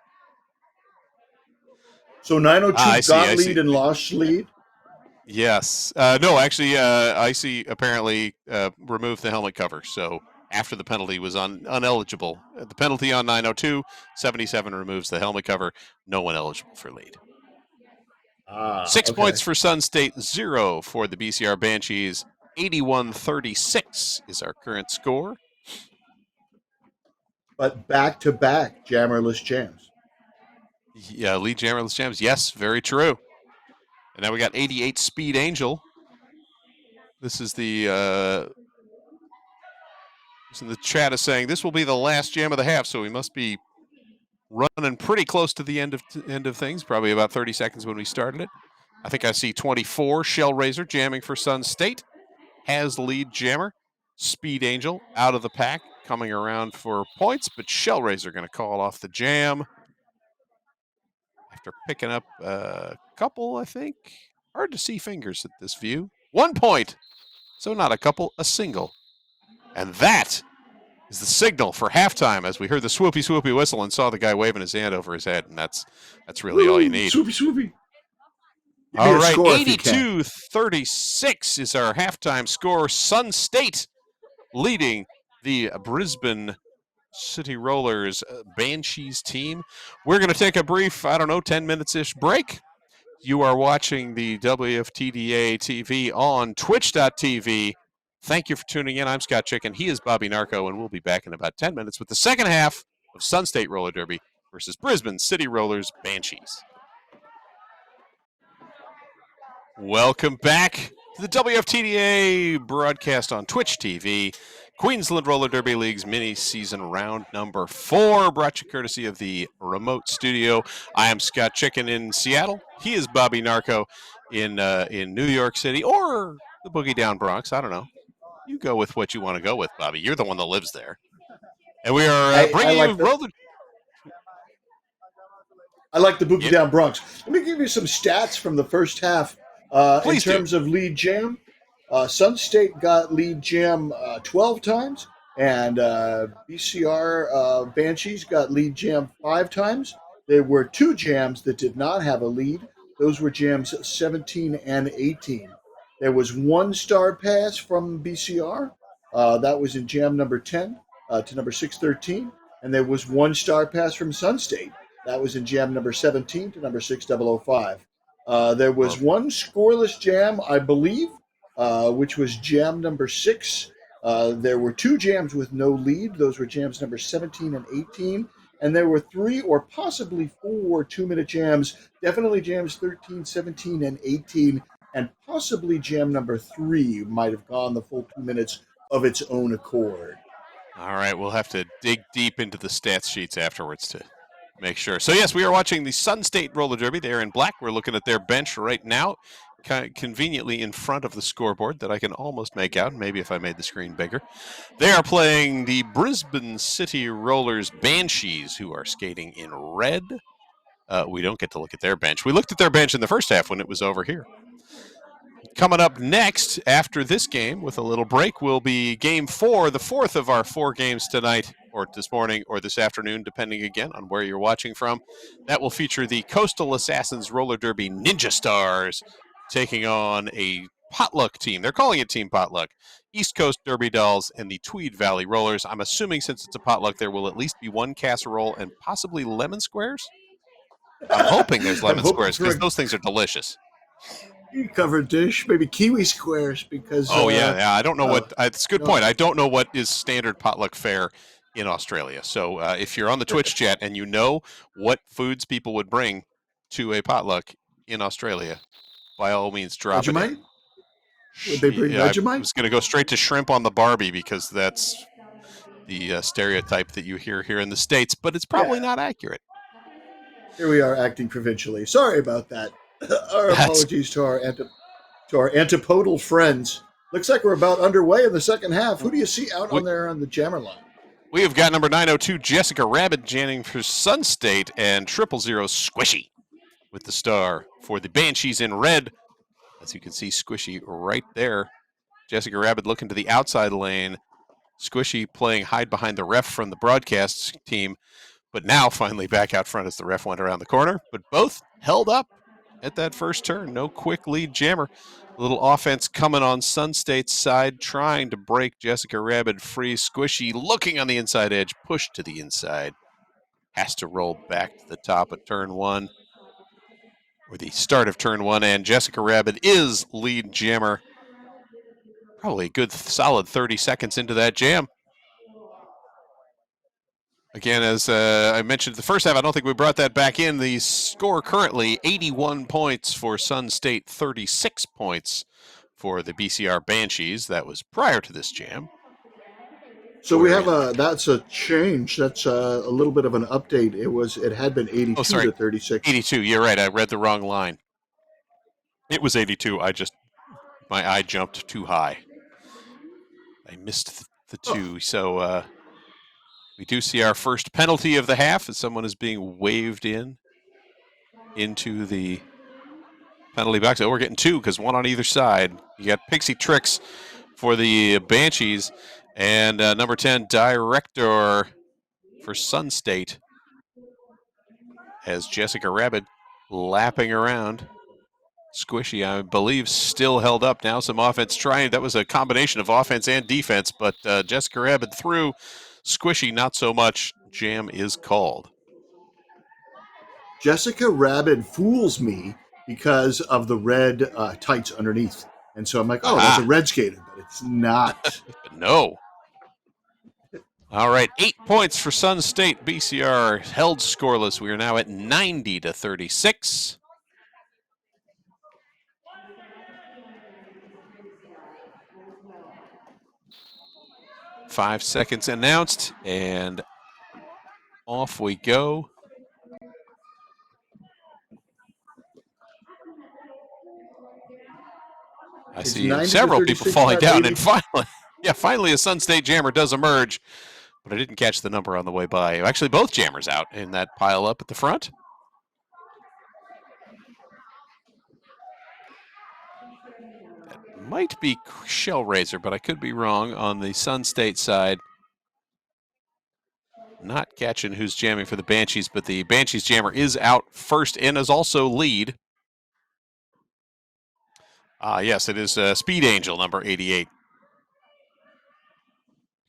B: So 902 got
A: I
B: lead
A: see.
B: and lost lead.
A: Yes. No, actually, I see apparently removed the helmet cover. So after the penalty was uneligible. The penalty on 902, 77 removes the helmet cover. No one eligible for lead. 6 points for Sun State, 0 for the BCR Banshees. 81-36 is our current score.
B: But back-to-back jammerless jams.
A: Yeah, lead jammerless jams. Yes, very true. And now we got 88 Speed Angel. This is the in the chat is saying this will be the last jam of the half, so we must be running pretty close to the end of things. Probably about 30 seconds when we started it. I think I see 24 Shellraiser jamming for Sun State. Has lead jammer. Speed Angel out of the pack, coming around for points, but Shellraiser going to call off the jam after picking up a couple, I think. Hard to see fingers at this view. 1 point. So not a couple, a single. And that is the signal for halftime as we heard the swoopy, swoopy whistle and saw the guy waving his hand over his head. And that's really all you need.
B: Swoopy, swoopy.
A: All right, 82-36 is our halftime score. Sun State leading the Brisbane City Rollers Banshees team. We're going to take a brief, 10 minutes-ish break. You are watching the WFTDA TV on twitch.tv. Thank you for tuning in. I'm Scott Chicken. He is Bobby Narco, and we'll be back in about 10 minutes with the second half of Sun State Roller Derby versus Brisbane City Rollers Banshees. Welcome back to the WFTDA broadcast on Twitch TV. Queensland Roller Derby League's mini-season round number 4, brought to you courtesy of the remote studio. I am Scott Chicken in Seattle. He is Bobby Narco in New York City, or the Boogie Down Bronx. I don't know. You go with what you want to go with, Bobby. You're the one that lives there. And we are bringing you roller.
B: I like the Boogie Down Bronx. Let me give you some stats from the first half. In terms of lead jam, Sun State got lead jam 12 times, and BCR Banshees got lead jam 5 times. There were 2 jams that did not have a lead. Those were jams 17 and 18. There was 1 star pass from BCR. That was in jam number 10 to number 613. And there was 1 star pass from Sun State. That was in jam number 17 to number 6005. There was 1 scoreless jam, I believe, which was jam number 6. There were 2 jams with no lead. Those were jams number 17 and 18. And there were 3 or possibly 4 2-minute jams, definitely jams 13, 17, and 18, and possibly jam number 3 might have gone the full 2 minutes of its own accord.
A: All right, we'll have to dig deep into the stats sheets afterwards to make sure. So, yes, we are watching the Sun State Roller Derby. They're in black. We're looking at their bench right now, conveniently in front of the scoreboard that I can almost make out, maybe if I made the screen bigger. They are playing the Brisbane City Rollers Banshees, who are skating in red. We don't get to look at their bench. We looked at their bench in the first half when it was over here. Coming up next, after this game, with a little break, will be Game 4, the 4th of our 4 games tonight, or this morning, or this afternoon, depending again on where you're watching from. That will feature the Coastal Assassins Roller Derby Ninja Stars taking on a potluck team. They're calling it Team Potluck. East Coast Derby Dolls and the Tweed Valley Rollers. I'm assuming since it's a potluck, there will at least be 1 casserole and possibly lemon squares. I'm hoping there's lemon squares because those things are delicious.
B: Covered dish, maybe kiwi squares, because
A: I don't know what it's a good point. I don't know what is standard potluck fare in Australia. So if you're on the Twitch chat and you know what foods people would bring to a potluck in Australia, by all means drop
B: Vegemite?
A: it in.
B: Would they bring Vegemite?
A: I was going to go straight to shrimp on the Barbie because that's the stereotype that you hear here in the States, but it's probably not accurate.
B: Here we are acting provincially. Sorry about that. Our apologies to our antipodal friends. Looks like we're about underway in the second half. Who do you see out
A: We,
B: on there on the jammer line?
A: we have got number 902 Jessica Rabbit jamming for Sun State and 000 Squishy with the star for the Banshees in red. As you can see, Squishy right there. Jessica Rabbit looking to the outside lane. Squishy playing hide behind the ref from the broadcast team, but now finally back out front as the ref went around the corner. But both held up at that first turn. No quick lead jammer. A little offense coming on Sun State's side, trying to break Jessica Rabbit free. Squishy looking on the inside edge, pushed to the inside. Has to roll back to the top of turn one, or the start of turn one, and Jessica Rabbit is lead jammer. Probably a good solid 30 seconds into that jam. Again, as I mentioned the first half, I don't think we brought that back in. The score currently 81 points for Sun State, 36 points for the BCR Banshees. That was prior to this jam.
B: So we have that's a change. That's a little bit of an update. It had been 82 to 36.
A: 82. You're right. I read the wrong line. It was 82. My eye jumped too high. I missed the two. Oh. So we do see our first penalty of the half as someone is being waved into the penalty box. Oh, we're getting two because one on either side. You got Pixie Tricks for the Banshees and number 10, Director for Sun State as Jessica Rabbit lapping around. Squishy, I believe, still held up now. Some offense trying. That was a combination of offense and defense, but Jessica Rabbit through. Squishy, not so much. Jam is called.
B: Jessica Rabbit fools me because of the red tights underneath. And so I'm like, oh, that's a red skater, but it's not.
A: No. All right, 8 points for Sun State. BCR held scoreless. We are now at 90 to 36. Five seconds announced, and off we go. I see several people falling down, and finally a Sun State jammer does emerge, but I didn't catch the number on the way by. Actually, both jammers out in that pile up at the front. That might be Shellraiser, but I could be wrong on the Sun State side. Not catching who's jamming for the Banshees, but the Banshees jammer is out first and is also lead. Yes, it is Speed Angel, number 88.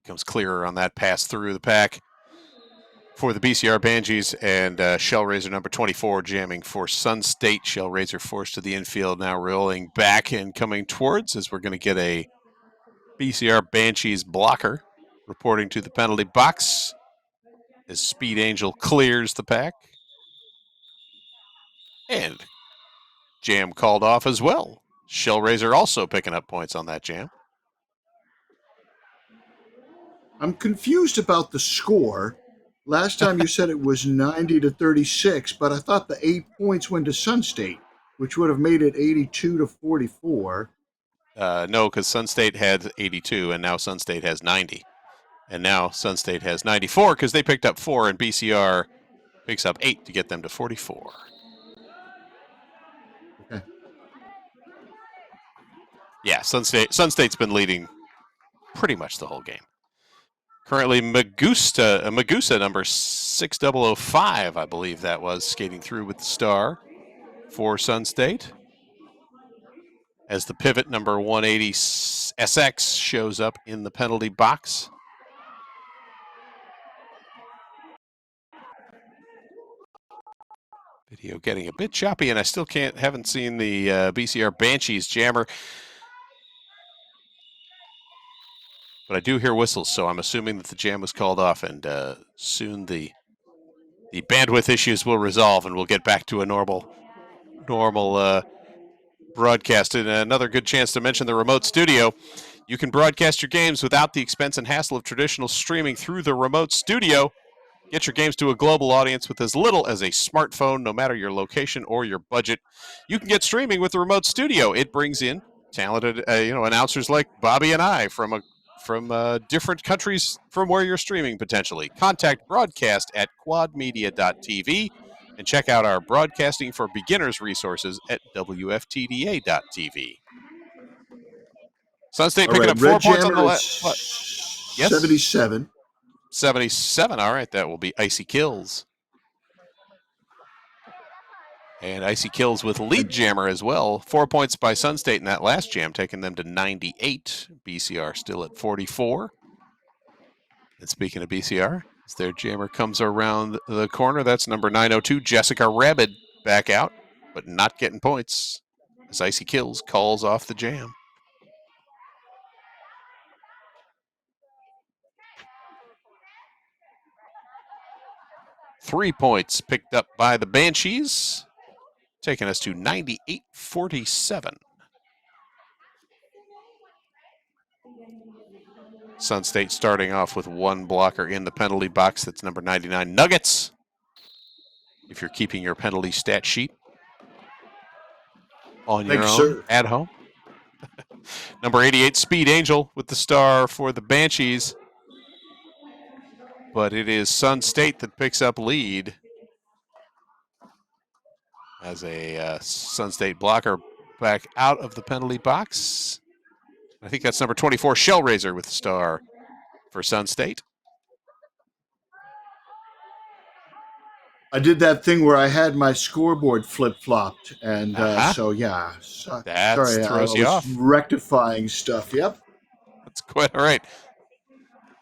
A: Becomes clearer on that pass through the pack for the BCR Banshees, and Shellraiser, number 24, jamming for Sun State. Shellraiser forced to the infield, now rolling back and coming towards, as we're going to get a BCR Banshees blocker reporting to the penalty box as Speed Angel clears the pack. And jam called off as well. Shellraiser also picking up points on that jam.
B: I'm confused about the score. Last time you said it was 90 to 36, but I thought the 8 points went to Sun State, which would have made it 82 to 44.
A: No, because Sun State had 82, and now Sun State has 90. And now Sun State has 94 because they picked up 4, and BCR picks up 8 to get them to 44.
B: Okay.
A: Yeah, Sun State's been leading pretty much the whole game. Currently, Magusa, number 6005, I believe that was, skating through with the star for Sun State. As the pivot, number 180 SX, shows up in the penalty box. Video getting a bit choppy, and I still haven't seen the BCR Banshees jammer. But I do hear whistles, so I'm assuming that the jam was called off, and soon the bandwidth issues will resolve, and we'll get back to a normal broadcast. And another good chance to mention the remote studio. You can broadcast your games without the expense and hassle of traditional streaming through the remote studio. Get your games to a global audience with as little as a smartphone, no matter your location or your budget. You can get streaming with the remote studio. It brings in talented, announcers like Bobby and I from different countries from where you're streaming potentially. Contact broadcast at quadmedia.tv and check out our broadcasting for beginners resources at wftda.tv. Sun State
B: All
A: picking
B: right,
A: up 4
B: Red
A: points on the
B: Jammer
A: what?
B: is
A: Yes?
B: 77.
A: 77. All right, that will be Icy Kills. And Icy Kills with Lead Jammer as well. 4 points by Sun State in that last jam, taking them to 98. BCR still at 44. And speaking of BCR, as their jammer comes around the corner, that's number 902, Jessica Rabbit, back out, but not getting points as Icy Kills calls off the jam. Three points picked up by the Banshees, taking us to 98-47. Sun State starting off with one blocker in the penalty box. That's number 99, Nuggets. If you're keeping your penalty stat sheet on your own at home. Number 88, Speed Angel with the star for the Banshees. But it is Sun State that picks up lead as a Sun State blocker back out of the penalty box. I think that's number 24, Shellraiser with the star for Sun State.
B: I did that thing where I had my scoreboard flip-flopped, and so yeah.
A: That
B: sorry,
A: throws
B: I
A: you
B: was
A: off.
B: rectifying stuff. Yep.
A: That's quite all right.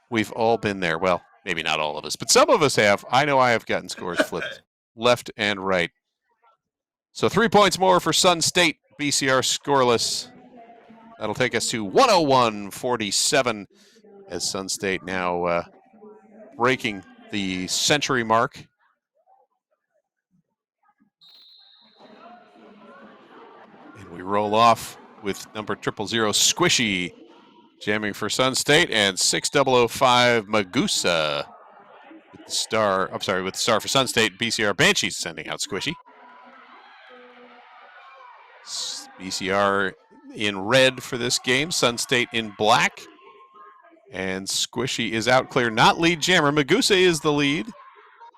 A: We've all been there. Well, maybe not all of us, but some of us have. I know I have gotten scores flipped left and right. So 3 points more for Sun State. BCR scoreless. That'll take us to 101-47 as Sun State now breaking the century mark. And we roll off with number 000 Squishy jamming for Sun State and 6005 Magusa with the star. I'm sorry, with the star for Sun State. BCR Banshees sending out Squishy. BCR in red for this game. Sun State in black. And Squishy is out clear. Not lead jammer. Magusa is the lead.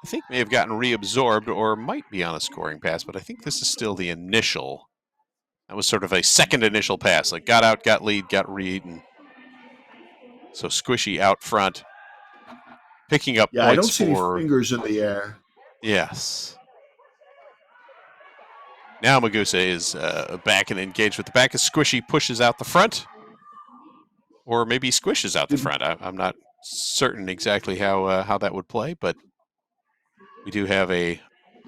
A: I think may have gotten reabsorbed or might be on a scoring pass, but I think this is still the initial. That was sort of a second initial pass. Like got out, got lead, got read. And so Squishy out front. Picking up points
B: I don't see
A: for
B: any fingers in the air.
A: Yes. Now Magusa is back and engaged with the back as Squishy pushes out the front. Or maybe squishes out the front. I'm not certain exactly how that would play, but we do have a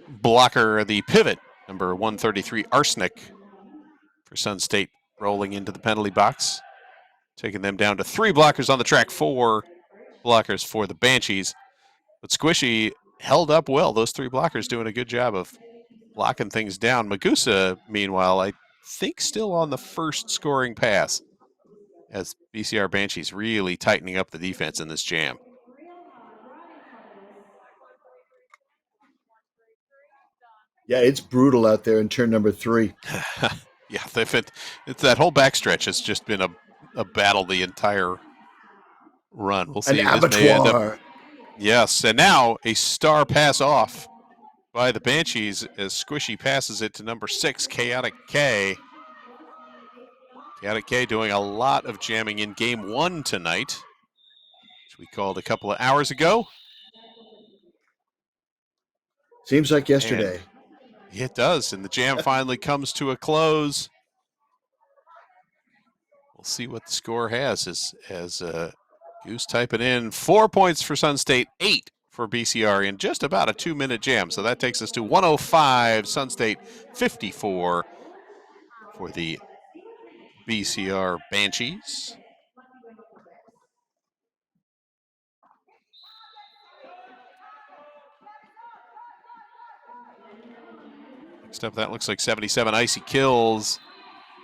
A: blocker, the pivot, number 133, Arsenic, for Sun State rolling into the penalty box, taking them down to 3 blockers on the track, 4 blockers for the Banshees. But Squishy held up well. Those 3 blockers doing a good job of locking things down. Magusa, meanwhile, I think still on the first scoring pass as BCR Banshees really tightening up the defense in this jam.
B: Yeah, it's brutal out there in turn number 3.
A: Yeah, it's that whole backstretch has just been a battle the entire run. We'll see.
B: An abattoir.
A: Yes, and now a star pass off by the Banshees as Squishy passes it to number 6, Chaotic K. Chaotic K doing a lot of jamming in game 1 tonight, which we called a couple of hours ago.
B: Seems like yesterday.
A: And it does, and the jam finally comes to a close. We'll see what the score has as Goose typing in 4 points for Sun State, 8 for BCR in just about a 2-minute jam. So that takes us to 105, Sun State 54 for the BCR Banshees. Next up, that looks like 77, Icy Kills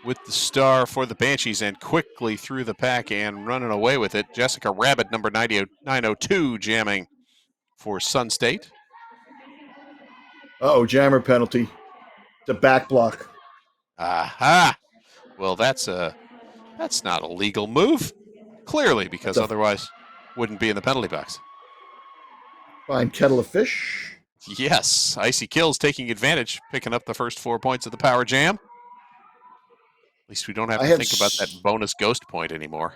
A: with the star for the Banshees and quickly through the pack and running away with it. Jessica Rabbit, number 902, jamming for Sun State.
B: Oh, jammer penalty. It's a back block.
A: Aha! Well, that's not a legal move, clearly, because otherwise wouldn't be in the penalty box.
B: Fine kettle of fish.
A: Yes, Icy Kills taking advantage, picking up the first 4 points of the power jam. At least we don't have to think about that bonus ghost point anymore.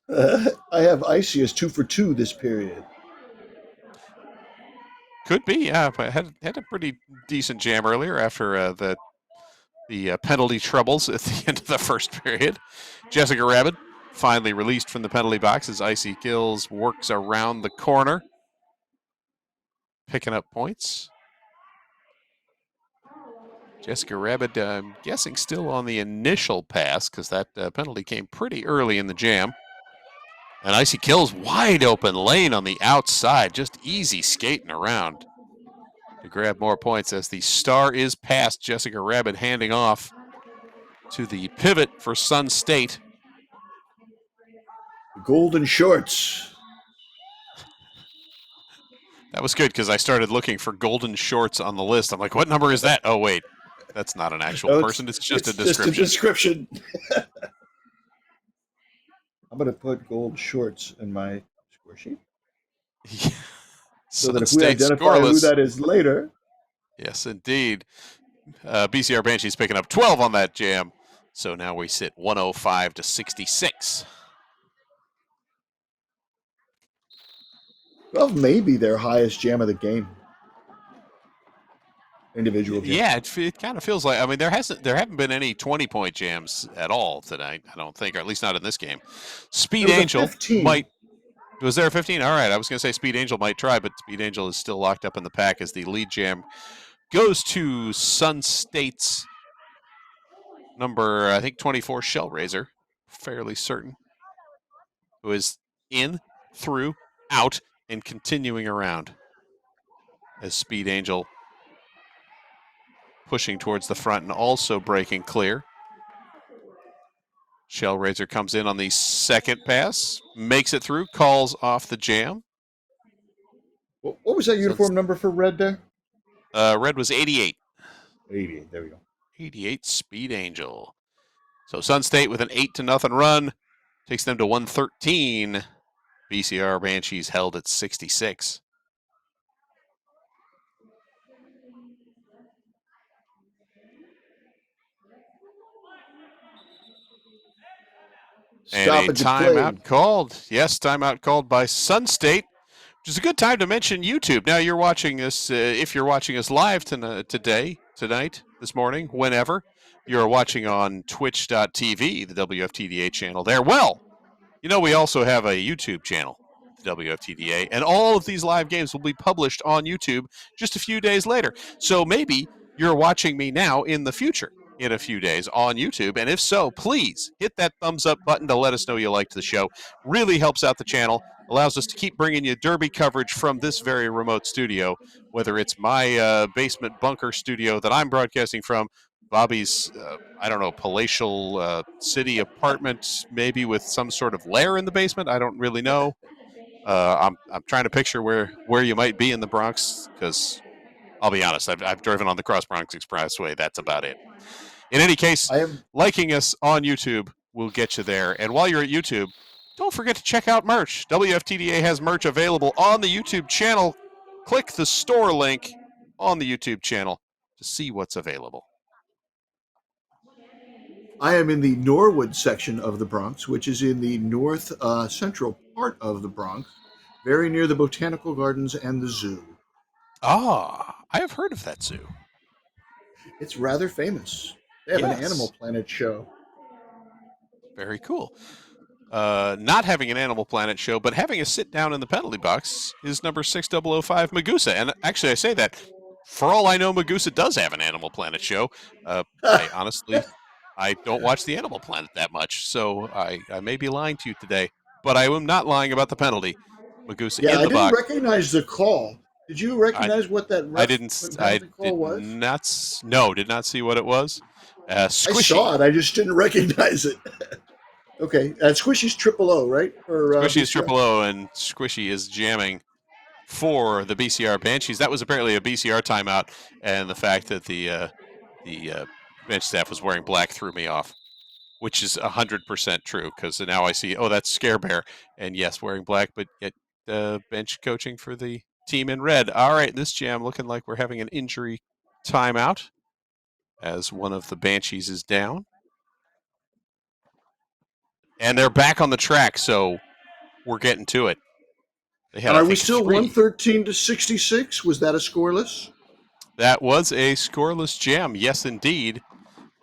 B: I have Icy as 2 for 2 this period.
A: Could be, yeah. But had a pretty decent jam earlier after the penalty troubles at the end of the first period. Jessica Rabbit finally released from the penalty box as Icy Kills works around the corner, picking up points. Jessica Rabbit, I'm guessing, still on the initial pass because that penalty came pretty early in the jam. And Icy Kills wide open lane on the outside, just easy skating around to grab more points as the star is past Jessica Rabbit, handing off to the pivot for Sun State.
B: Golden shorts.
A: That was good because I started looking for golden shorts on the list. I'm like, what number is that? Oh, wait, that's not an actual person. It's just a description.
B: Just a description. I'm going to put gold shorts in my score sheet.
A: Yeah.
B: So that if we identify who that is later.
A: Yes, indeed. BCR Banshees picking up 12 on that jam. So now we sit 105 to 66.
B: Well, maybe their highest jam of the game. Individual jam.
A: Yeah, it kind of feels like. I mean, there haven't been any 20-point jams at all tonight. I don't think, or at least not in this game. Speed Angel might. Was there a 15? All right, I was going to say Speed Angel might try, but Speed Angel is still locked up in the pack as the lead jam goes to Sun State's number, I think, 24, Shellraiser. Fairly certain. Who is in, through, out, and continuing around as Speed Angel pushing towards the front and also breaking clear. Shellraiser comes in on the second pass, makes it through, calls off the jam.
B: What was that uniform number for Red there?
A: Red was 88.
B: 88, there we go.
A: 88, Speed Angel. So Sun State with an 8-0 run takes them to 113. BCR Banshees held at 66. And a timeout called. Yes, timeout called by Sun State, which is a good time to mention YouTube. Now you're watching us, if you're watching us live tonight, this morning, whenever, you're watching on twitch.tv, the WFTDA channel there. Well, you know we also have a YouTube channel, the WFTDA, and all of these live games will be published on YouTube just a few days later. So maybe you're watching me now in the future, in a few days on YouTube. And if so, please hit that thumbs up button to let us know you liked the show. Really helps out the channel, allows us to keep bringing you Derby coverage from this very remote studio, whether it's my basement bunker studio that I'm broadcasting from, Bobby's, palatial city apartment, maybe with some sort of lair in the basement. I don't really know. I'm trying to picture where you might be in the Bronx, because I'll be honest, I've driven on the Cross Bronx Expressway. That's about it. In any case, liking us on YouTube will get you there. And while you're at YouTube, don't forget to check out merch. WFTDA has merch available on the YouTube channel. Click the store link on the YouTube channel to see what's available.
B: I am in the Norwood section of the Bronx, which is in the north central part of the Bronx, very near the Botanical Gardens and the zoo.
A: Ah, I have heard of that zoo.
B: It's rather famous. They have an Animal Planet show.
A: Very cool. Not having an Animal Planet show, but having a sit down in the penalty box is number 6005 Magusa. And actually, I say that, for all I know, Magusa does have an Animal Planet show. I don't watch the Animal Planet that much, so I may be lying to you today. But I am not lying about the penalty. Magusa in the box.
B: I didn't recognize the call. Did you recognize what that call was?
A: Did not see what it was. Squishy.
B: I saw it. I just didn't recognize it. Okay. Squishy's 000, right?
A: Squishy is 000, and Squishy is jamming for the BCR Banshees. That was apparently a BCR timeout, and the fact that the bench staff was wearing black threw me off, which is 100% true, because now I see, oh, that's Scare Bear, and yes, wearing black, but yet bench coaching for the team in red. All right, this jam looking like we're having an injury timeout as one of the Banshees is down. And they're back on the track, so we're getting to it. They had,
B: And
A: I
B: are
A: think,
B: we still 113 to 66? Was that a scoreless?
A: That was a scoreless jam, yes, indeed.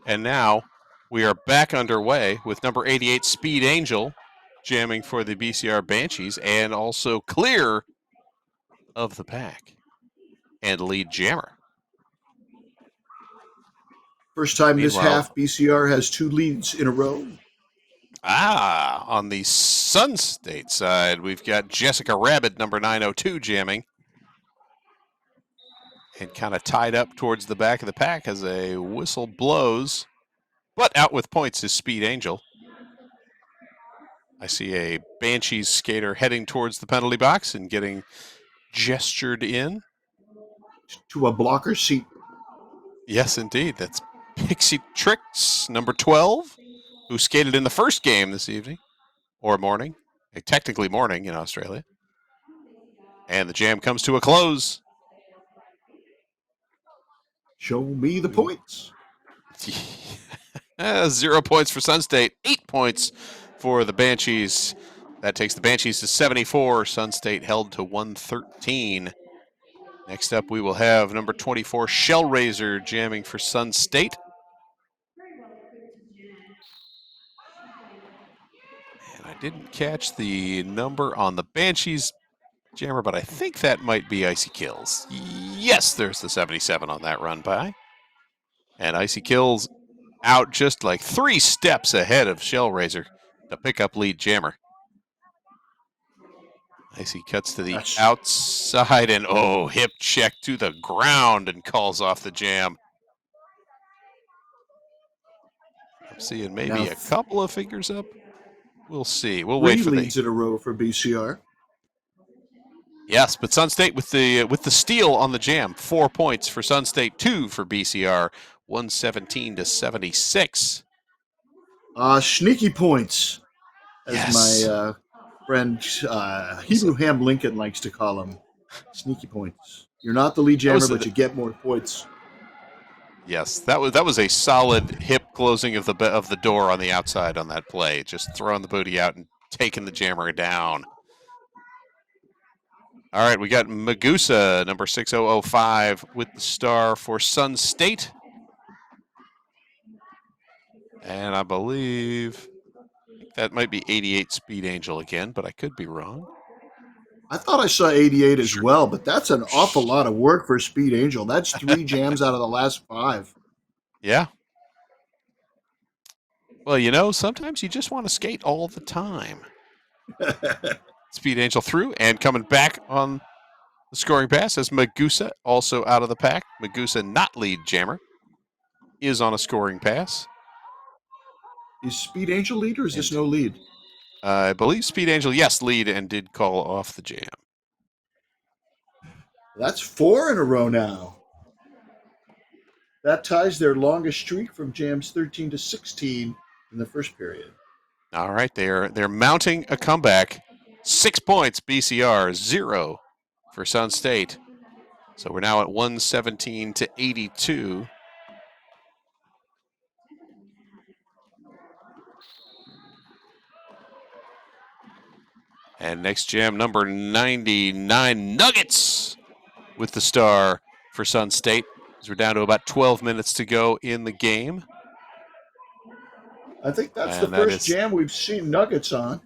A: And now we are back underway with number 88, Speed Angel, jamming for the BCR Banshees, and also clear of the pack and lead jammer.
B: First time this
A: Meanwhile,
B: half, BCR has 2 leads in a row.
A: On the Sun State side, we've got Jessica Rabbit, number 902, jamming. And kind of tied up towards the back of the pack as a whistle blows. But out with points is Speed Angel. I see a Banshees skater heading towards the penalty box and getting gestured in.
B: To a blocker seat.
A: Yes, indeed. That's Pixie Tricks, number 12, who skated in the first game this evening, or morning. Technically morning in Australia. And the jam comes to a close.
B: Show me the points.
A: 0 points for Sun State, 8 points for the Banshees. That takes the Banshees to 74. Sun State held to 113. Next up, we will have number 24, Shellraiser, jamming for Sun State. And I didn't catch the number on the Banshees jammer, but I think that might be Icy Kills. Yes, there's the 77 on that run by. And Icy Kills out just like 3 steps ahead of Shellraiser to pick up lead jammer. Icy cuts to the outside and, hip check to the ground and calls off the jam. I'm seeing maybe a couple of fingers up. We'll see. We'll wait for
B: 3 leads in a row for BCR.
A: Yes, but Sun State with the steal on the jam. 4 points for Sun State, 2 for BCR. 117 to 76.
B: Sneaky points, as
A: yes.
B: my friend Hebrew Ham Lincoln likes to call them. Sneaky points. You're not the lead jammer, but you get more points.
A: Yes, that was a solid hip closing of the door on the outside on that play. Just throwing the booty out and taking the jammer down. All right, we got Magusa, number 6005, with the star for Sun State. And I believe that might be 88 Speed Angel again, but I could be wrong.
B: I thought I saw 88 as well, but that's an awful lot of work for Speed Angel. That's 3 jams out of the last 5.
A: Yeah. Well, sometimes you just want to skate all the time. Speed Angel through and coming back on the scoring pass as Magusa also out of the pack. Magusa, not lead jammer, is on a scoring pass.
B: Is Speed Angel lead or is this no lead?
A: I believe Speed Angel, yes, lead and did call off the jam.
B: That's 4 in a row now. That ties their longest streak from jams 13 to 16 in the first period.
A: All right, they're mounting a comeback. 6 points, BCR, 0 for Sun State. So we're now at 117 to 82. And next jam, number 99, Nuggets, with the star for Sun State. As we're down to about 12 minutes to go in the game.
B: I think that's the first jam we've seen Nuggets on.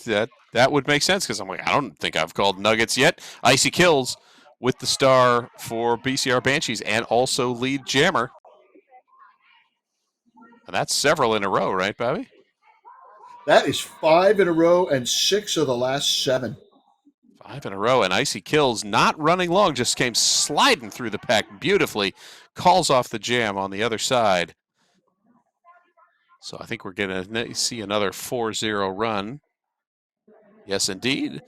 A: That would make sense, because I'm like, I don't think I've called Nuggets yet. Icy Kills with the star for BCR Banshees and also lead jammer. And that's several in a row, right, Bobby?
B: That is 5 in a row and 6 of the last 7.
A: 5 in a row, and Icy Kills not running long, just came sliding through the pack beautifully. Calls off the jam on the other side. So I think we're going to see another 4-0 run. Yes, indeed.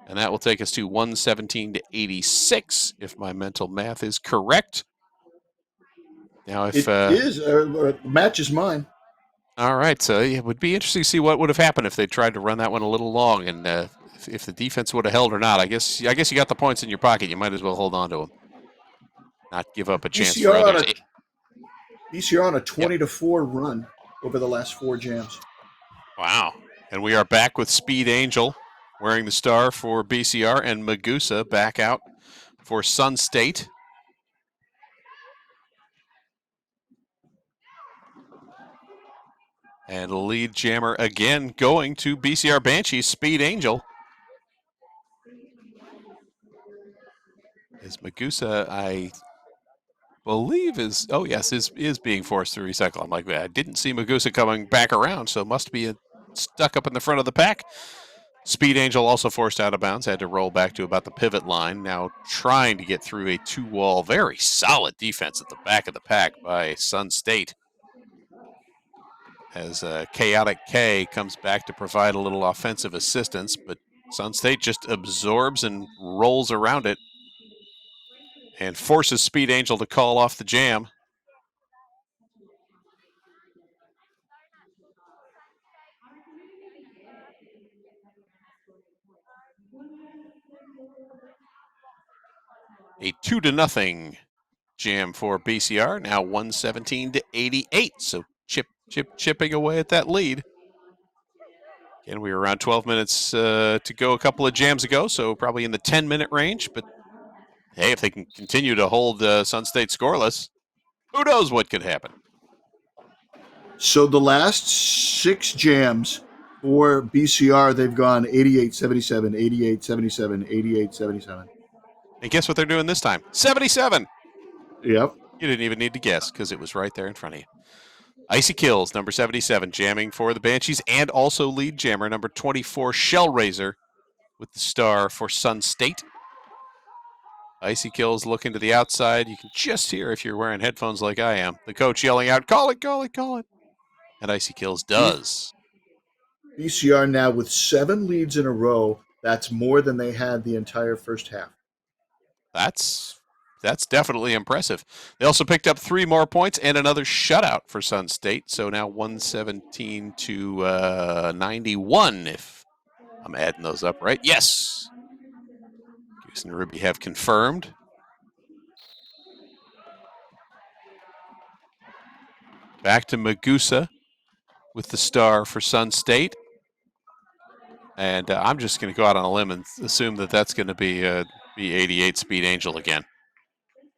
A: And that will take us to 117 to 86, if my mental math is correct. Now, if
B: It is. Matches mine.
A: all right, so it would be interesting to see what would have happened if they tried to run that one a little long, and if the defense would have held or not. I guess you got the points in your pocket. You might as well hold on to them, not give up a chance for others.
B: BCR on a 20-4 run over the last 4 jams.
A: Wow! And we are back with Speed Angel wearing the star for BCR, and Magusa back out for Sun State. And lead jammer again going to BCR Banshees, Speed Angel. Is Magusa, I believe is being forced to recycle. I'm like, I didn't see Magusa coming back around, so must be stuck up in the front of the pack. Speed Angel also forced out of bounds, had to roll back to about the pivot line, now trying to get through a 2-wall, very solid defense at the back of the pack by Sun State. As Chaotic K comes back to provide a little offensive assistance, but Sun State just absorbs and rolls around it and forces Speed Angel to call off the jam. A 2-0 jam for BCR, now 117 to 88. So chipping away at that lead. Again, we were around 12 minutes to go a couple of jams ago, so probably in the 10-minute range. But hey, if they can continue to hold Sun State scoreless, who knows what could happen.
B: So the last 6 jams for BCR, they've gone 88-77, 88-77, 88-77.
A: And guess what they're doing this time? 77.
B: Yep.
A: You didn't even need to guess because it was right there in front of you. Icy Kills, number 77, jamming for the Banshees, and also lead jammer, number 24, Shellraiser, with the star for Sun State. Icy Kills looking to the outside. You can just hear, if you're wearing headphones like I am, the coach yelling out, call it, call it, call it. And Icy Kills does.
B: BCR now with 7 leads in a row. That's more than they had the entire first half.
A: That's definitely impressive. They also picked up 3 more points and another shutout for Sun State. So now 117 to 91, if I'm adding those up right. Yes. Goose and Ruby have confirmed. Back to Magusa with the star for Sun State. And I'm just going to go out on a limb and assume that that's going to be 88 Speed Angel again.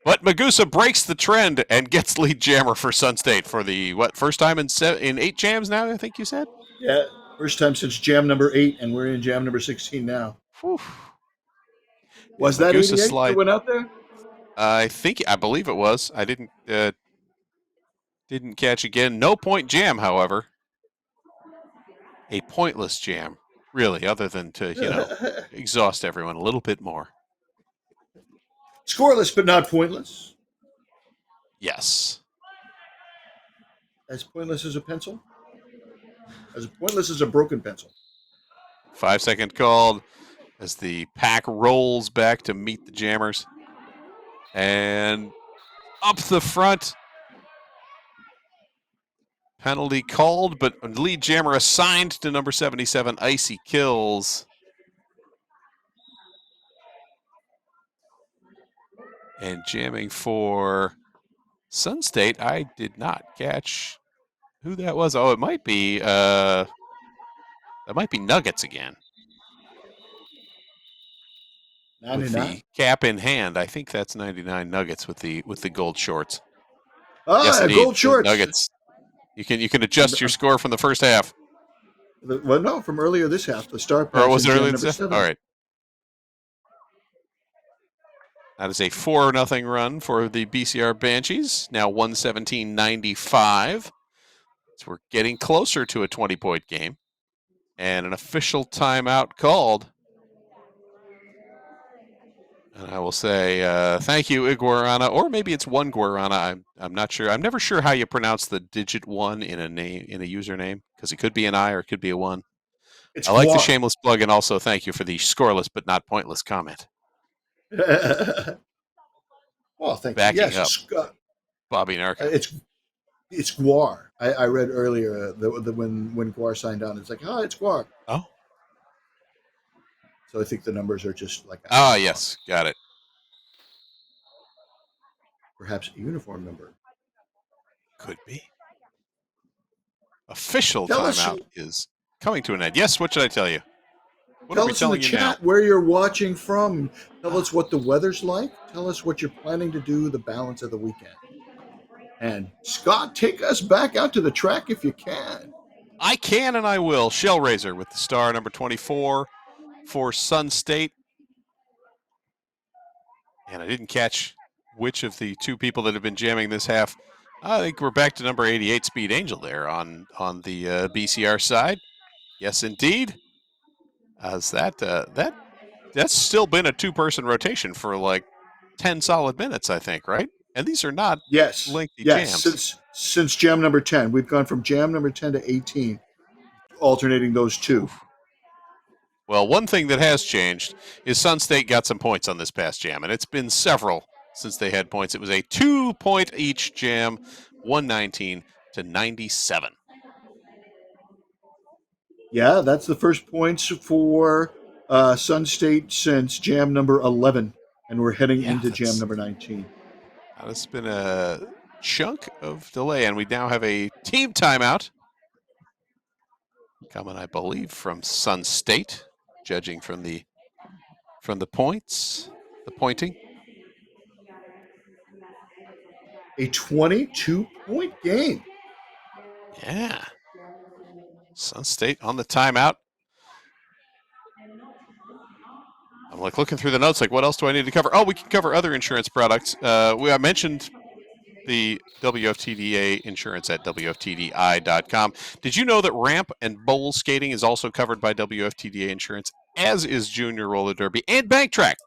A: But Magusa breaks the trend and gets lead jammer for Sun State for the, first time in 8 jams now, I think you said?
B: Yeah, first time since jam number 8, and we're in jam number 16 now.
A: Whew.
B: Was that 88 that went out there?
A: I believe it was. I didn't catch again. No point jam, however. A pointless jam, really, other than to, exhaust everyone a little bit more.
B: Scoreless, but not pointless.
A: Yes.
B: As pointless as a pencil? As pointless as a broken pencil.
A: 5-second called as the pack rolls back to meet the jammers. And up the front. Penalty called, but lead jammer assigned to number 77, Icy Kills. And jamming for Sun State, I did not catch who that was. Oh, it might be Nuggets again.
B: 99?
A: With the cap in hand, I think that's 99 Nuggets with the gold shorts.
B: Ah, yes, gold shorts.
A: Nuggets. You can adjust your score from the first half.
B: Well, no, from earlier this half. The star pass.
A: Or was it earlier this half? All right. That is a 4-0 run for the BCR Banshees. Now 117-95. So we're getting closer to a 20-point game. And an official timeout called. And I will say thank you, Iguarana, or maybe it's one Guarana. I'm not sure. I'm never sure how you pronounce the digit 1 in a username, because it could be an I or it could be a 1.
B: It's
A: I like the
B: Guar.
A: shameless plug, and also thank you for the scoreless but not pointless comment.
B: Well, thank you.
A: Backing
B: Yes,
A: up Bobby Narco.
B: it's Guar. I read earlier when Guar signed on, it's like, it's Guar.
A: Oh.
B: So I think the numbers are just like
A: Ah, yes. Got it.
B: perhaps a uniform number.
A: Could be. Official
B: Tell us,
A: timeout is coming to an end. Yes, what should I tell you? What are
B: tell
A: we
B: us in the
A: telling you now?
B: chat where you're watching from. Tell us what the weather's like. Tell us what you're planning to do the balance of the weekend. And Scott, take us back out to the track if you can.
A: I can and I will. Shellraiser with the star number 24 for Sun State. And I didn't catch which of the two people that have been jamming this half. I think we're back to number 88, Speed Angel, there on the BCR side. Yes, indeed. As that's still been a two-person rotation for like 10 solid minutes, I think, right? And these are not lengthy jams.
B: Since jam number 10, we've gone from jam number 10 to 18, alternating those two.
A: Oof. Well, one thing that has changed is Sun State got some points on this past jam, and it's been several since they had points. It was a 2-point each jam, 119 to 97.
B: Yeah, that's the first points for Sun State since jam number 11, and we're heading into jam number 19.
A: It's been a chunk of delay, and we now have a team timeout coming, I believe, from Sun State, judging from the points, the pointing.
B: A 22-point game.
A: Yeah. Sun State on the timeout. I'm like looking through the notes, like what else do I need to cover? Oh, we can cover other insurance products. I mentioned the WFTDA insurance at WFTDI.com. Did you know that ramp and bowl skating is also covered by WFTDA insurance, as is junior roller derby and bank track?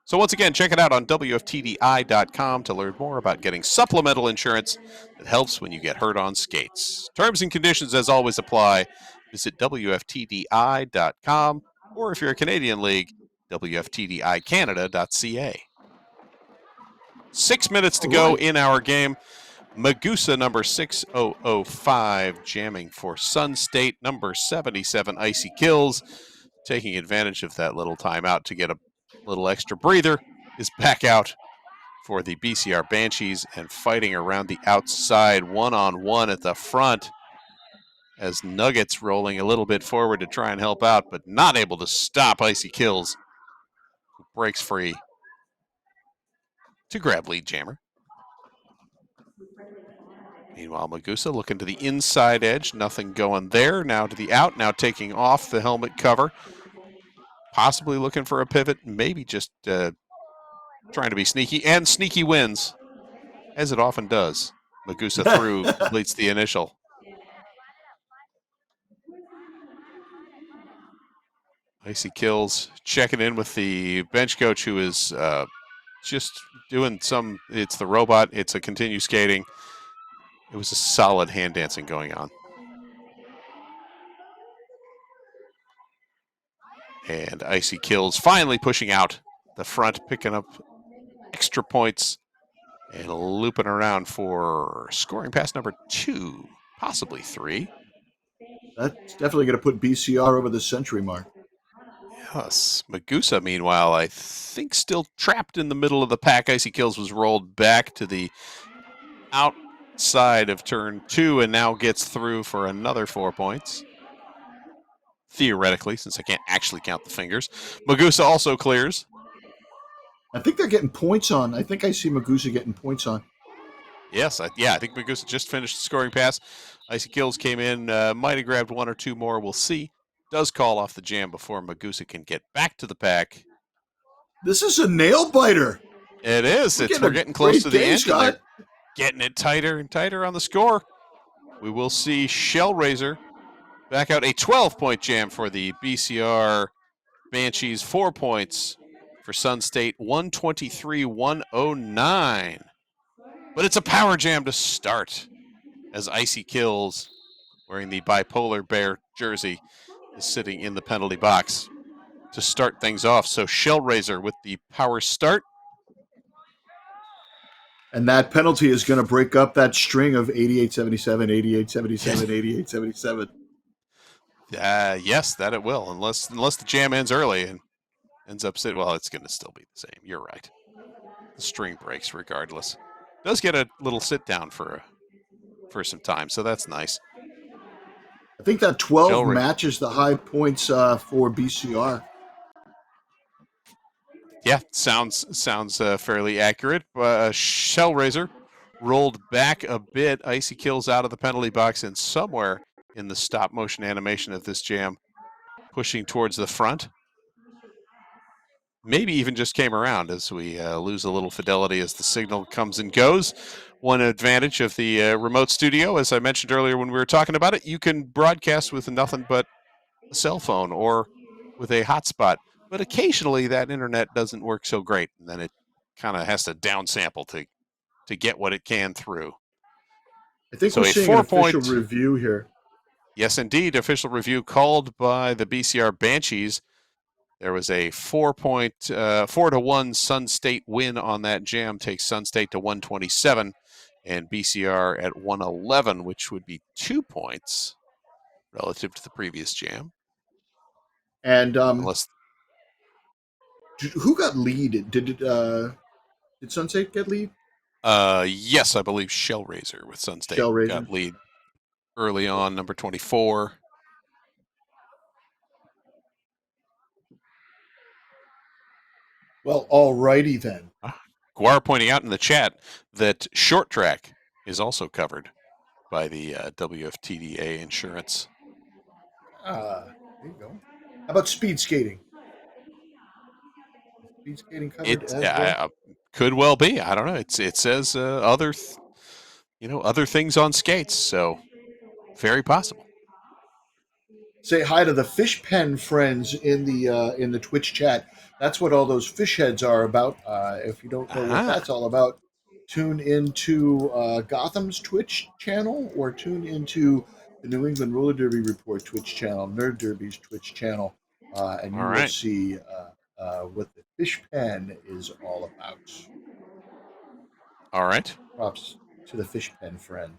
A: So once again, check it out on WFTDI.com to learn more about getting supplemental insurance that helps when you get hurt on skates. Terms and conditions, as always, apply. Visit WFTDI.com, or if you're a Canadian league, WFTDICanada.ca. 6 minutes to go in our game. Magusa, number 6005, jamming for Sun State, number 77, Icy Kills, taking advantage of that little timeout to get a little extra breather, is back out for the BCR Banshees and fighting around the outside, one-on-one at the front, as Nuggets rolling a little bit forward to try and help out, but not able to stop Icy Kills, who breaks free to grab lead jammer. Meanwhile, Magusa looking to the inside edge. Nothing going there. Now to the out. Now taking off the helmet cover. Possibly looking for a pivot. Maybe just trying to be sneaky. And sneaky wins, as it often does. Magusa through, completes the initial. Icy Kills checking in with the bench coach, who is just doing some, it's the robot. It's a continue skating. It was a solid hand dancing going on. And Icy Kills finally pushing out the front, picking up extra points and looping around for scoring pass number 2, possibly 3.
B: That's definitely going to put BCR over the century mark.
A: Yes. Magusa, meanwhile, I think still trapped in the middle of the pack. Icy Kills was rolled back to the outside of turn 2 and now gets through for another 4 points. Theoretically, since I can't actually count the fingers. Magusa also clears.
B: I think they're getting points on. I think I see Magusa getting points on.
A: Yes, I think Magusa just finished the scoring pass. Icy Kills came in, might have grabbed 1 or 2 more. We'll see. Does call off the jam before Magusa can get back to the pack.
B: This is a nail biter.
A: It is. We're getting close to the end.
B: Scott.
A: And they're getting it tighter and tighter on the score. We will see Shellraiser back out a 12-point jam for the BCR Banshees. 4 points for Sun State, 123-109. But it's a power jam to start, as Icy Kills, wearing the bipolar bear jersey, is sitting in the penalty box to start things off. So Shellraiser with the power start.
B: And that penalty is going to break up that string of 88-77, 88-77, 88-77.
A: Yes, that it will, unless the jam ends early and ends up sitting. Well, it's going to still be the same. You're right. The string breaks regardless. Does get a little sit down for some time, so that's nice.
B: I think that 12 matches the high points for BCR.
A: Yeah, sounds fairly accurate. Shellraiser rolled back a bit. Icy Kills out of the penalty box, and somewhere in the stop motion animation of this jam, pushing towards the front. Maybe even just came around as we lose a little fidelity as the signal comes and goes. One advantage of the remote studio, as I mentioned earlier when we were talking about it, you can broadcast with nothing but a cell phone or with a hotspot. But occasionally that internet doesn't work so great, and then it kind of has to downsample to get what it can through.
B: I think we're seeing an official review here.
A: Yes, indeed. Official review called by the BCR Banshees. There was a 4-1 Sun State win on that jam, takes Sun State to 127, and BCR at 111, which would be 2 points relative to the previous jam.
B: And who got lead? Did Sun State get lead?
A: Yes, I believe Shellraiser with Sun State got lead early on, number 24.
B: Well, alrighty then.
A: Guar pointing out in the chat that short track is also covered by the WFTDA insurance.
B: There you go. How about speed skating? Speed skating covered as well?
A: Could well be. I don't know. It says other things on skates, so very possible.
B: Say hi to the fish pen friends in the Twitch chat. That's what all those fish heads are about. If you don't know what that's all about, tune into Gotham's Twitch channel or tune into the New England Roller Derby Report Twitch channel, Nerd Derby's Twitch channel, and you will see what the fish pen is all about.
A: All right.
B: Props to the fish pen friend.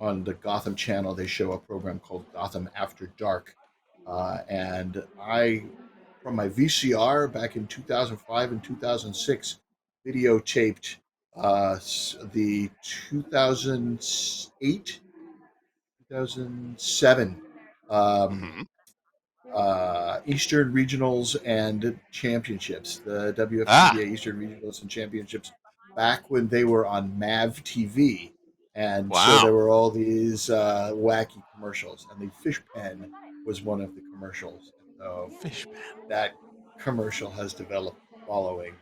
B: On the Gotham channel, they show a program called Gotham After Dark. And I, from my VCR back in 2005 and 2006, videotaped the 2008, 2007 Eastern Regionals and Championships, the WFCA Eastern Regionals and Championships, back when they were on MAV TV. And so there were all these wacky commercials, and the fish pen was one of the commercials. So
A: fish pen.
B: That commercial has developed following.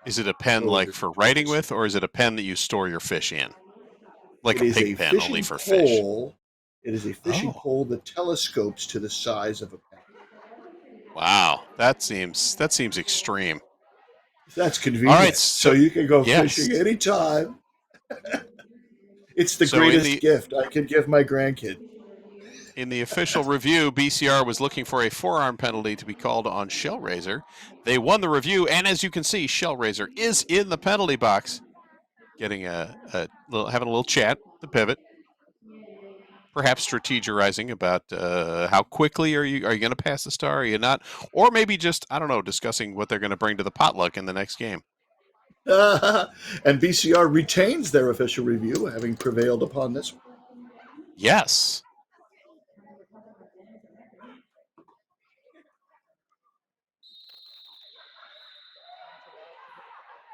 A: Is it a pen like for writing with, or is it a pen that you store your fish in? Like a pig pen, only for fish.
B: It is a fishing pole that telescopes to the size of a pen.
A: Wow, that seems extreme.
B: That's convenient. All right, so you can go fishing anytime. It's the greatest gift I could give my grandkid.
A: In the official review, BCR was looking for a forearm penalty to be called on Shellraiser. They won the review, and as you can see, Shellraiser is in the penalty box, getting having a little chat, the pivot, perhaps strategizing about how quickly are you going to pass the star, are you not, or maybe just discussing what they're going to bring to the potluck in the next game.
B: And BCR retains their official review, having prevailed upon this one.
A: Yes.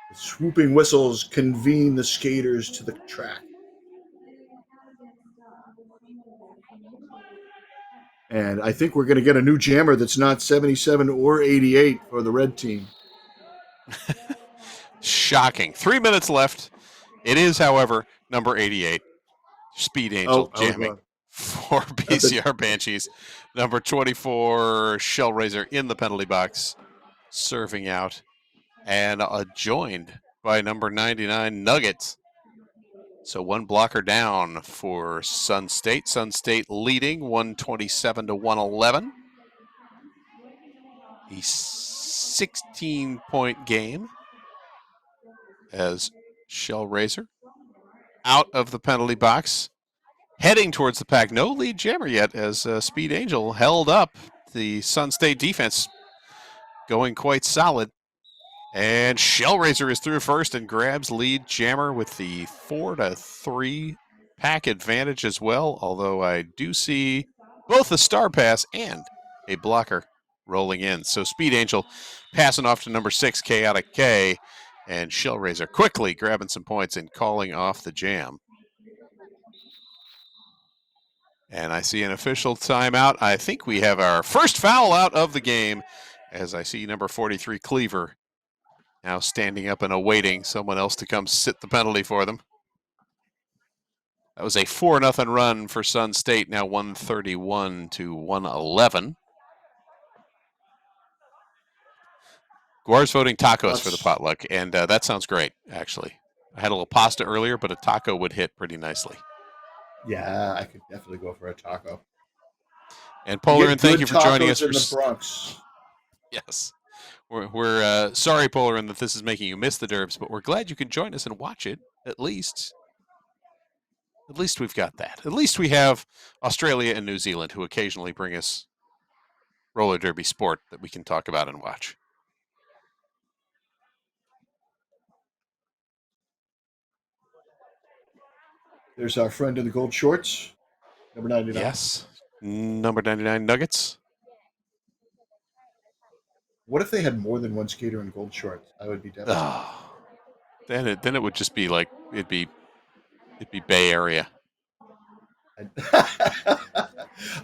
B: The swooping whistles convene the skaters to the track. And I think we're going to get a new jammer that's not 77 or 88 for the red team.
A: Shocking. 3 minutes left. It is, however, number 88, Speed Angel jamming for BCR Banshees. Number 24, Shellraiser in the penalty box, serving out, and joined by number 99, Nuggets, So one blocker down for Sun State. Sun State leading 127 to 111. A 16-point game as Shellraiser out of the penalty box, heading towards the pack. No lead jammer yet as Speed Angel held up the Sun State defense, going quite solid. And Shellraiser is through first and grabs lead jammer with the 4-3 pack advantage as well, although I do see both a star pass and a blocker rolling in. So Speed Angel passing off to number 6, Chaotic K, and Shellraiser quickly grabbing some points and calling off the jam. And I see an official timeout. I think we have our first foul out of the game as I see number 43, Cleaver, now standing up and awaiting someone else to come sit the penalty for them. That was a 4-0 run for Sun State, now 131 to 111. Guar's voting tacos for the potluck, and that sounds great, actually. I had a little pasta earlier, but a taco would hit pretty nicely.
B: Yeah, I could definitely go for a taco.
A: And Polarin, thank you for joining us
B: in the Bronx.
A: Yes. We're sorry, Polarin, that this is making you miss the Derbs, but we're glad you can join us and watch it, at least. At least we've got that. At least we have Australia and New Zealand who occasionally bring us roller derby sport that we can talk about and watch.
B: There's our friend in the gold shorts, number 99.
A: Yes. Number 99 Nuggets.
B: What if they had more than one skater in gold shorts? I would be devastated.
A: Oh, then it would just be like it'd be Bay Area.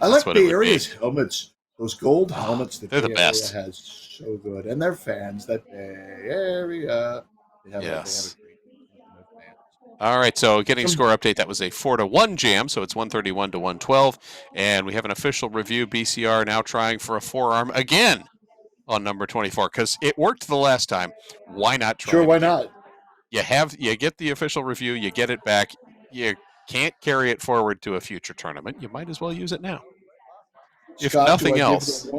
B: I like Bay Area's helmets. Those gold helmets that
A: they're
B: Bay
A: the best.
B: Area has, so good, and their fans. That Bay Area.
A: Yes. All right, so getting score update, that was a 4-1 jam, so it's 131 to 112, and we have an official review. BCR now trying for a forearm again on number 24 because it worked the last time. Why not try?
B: Sure, why not?
A: You get the official review, you get it back. You can't carry it forward to a future tournament. You might as well use it now. If
B: Scott,
A: nothing else.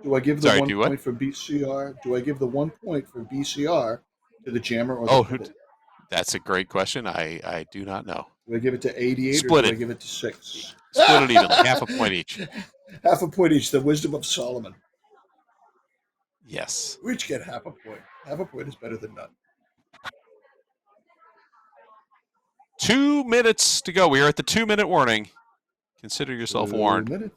B: Do I give the 1 point for BCR? Do I give the 1 point for BCR to the jammer or the pivot?
A: That's a great question. I do not know.
B: Do I give it to 88
A: Split
B: or
A: it.
B: do I give it to 6?
A: Split it evenly, half a point each.
B: Half a point each, the wisdom of Solomon.
A: Yes.
B: We each get half a point. Half a point is better than none.
A: 2 minutes to go. We are at the 2-minute warning. Consider yourself warned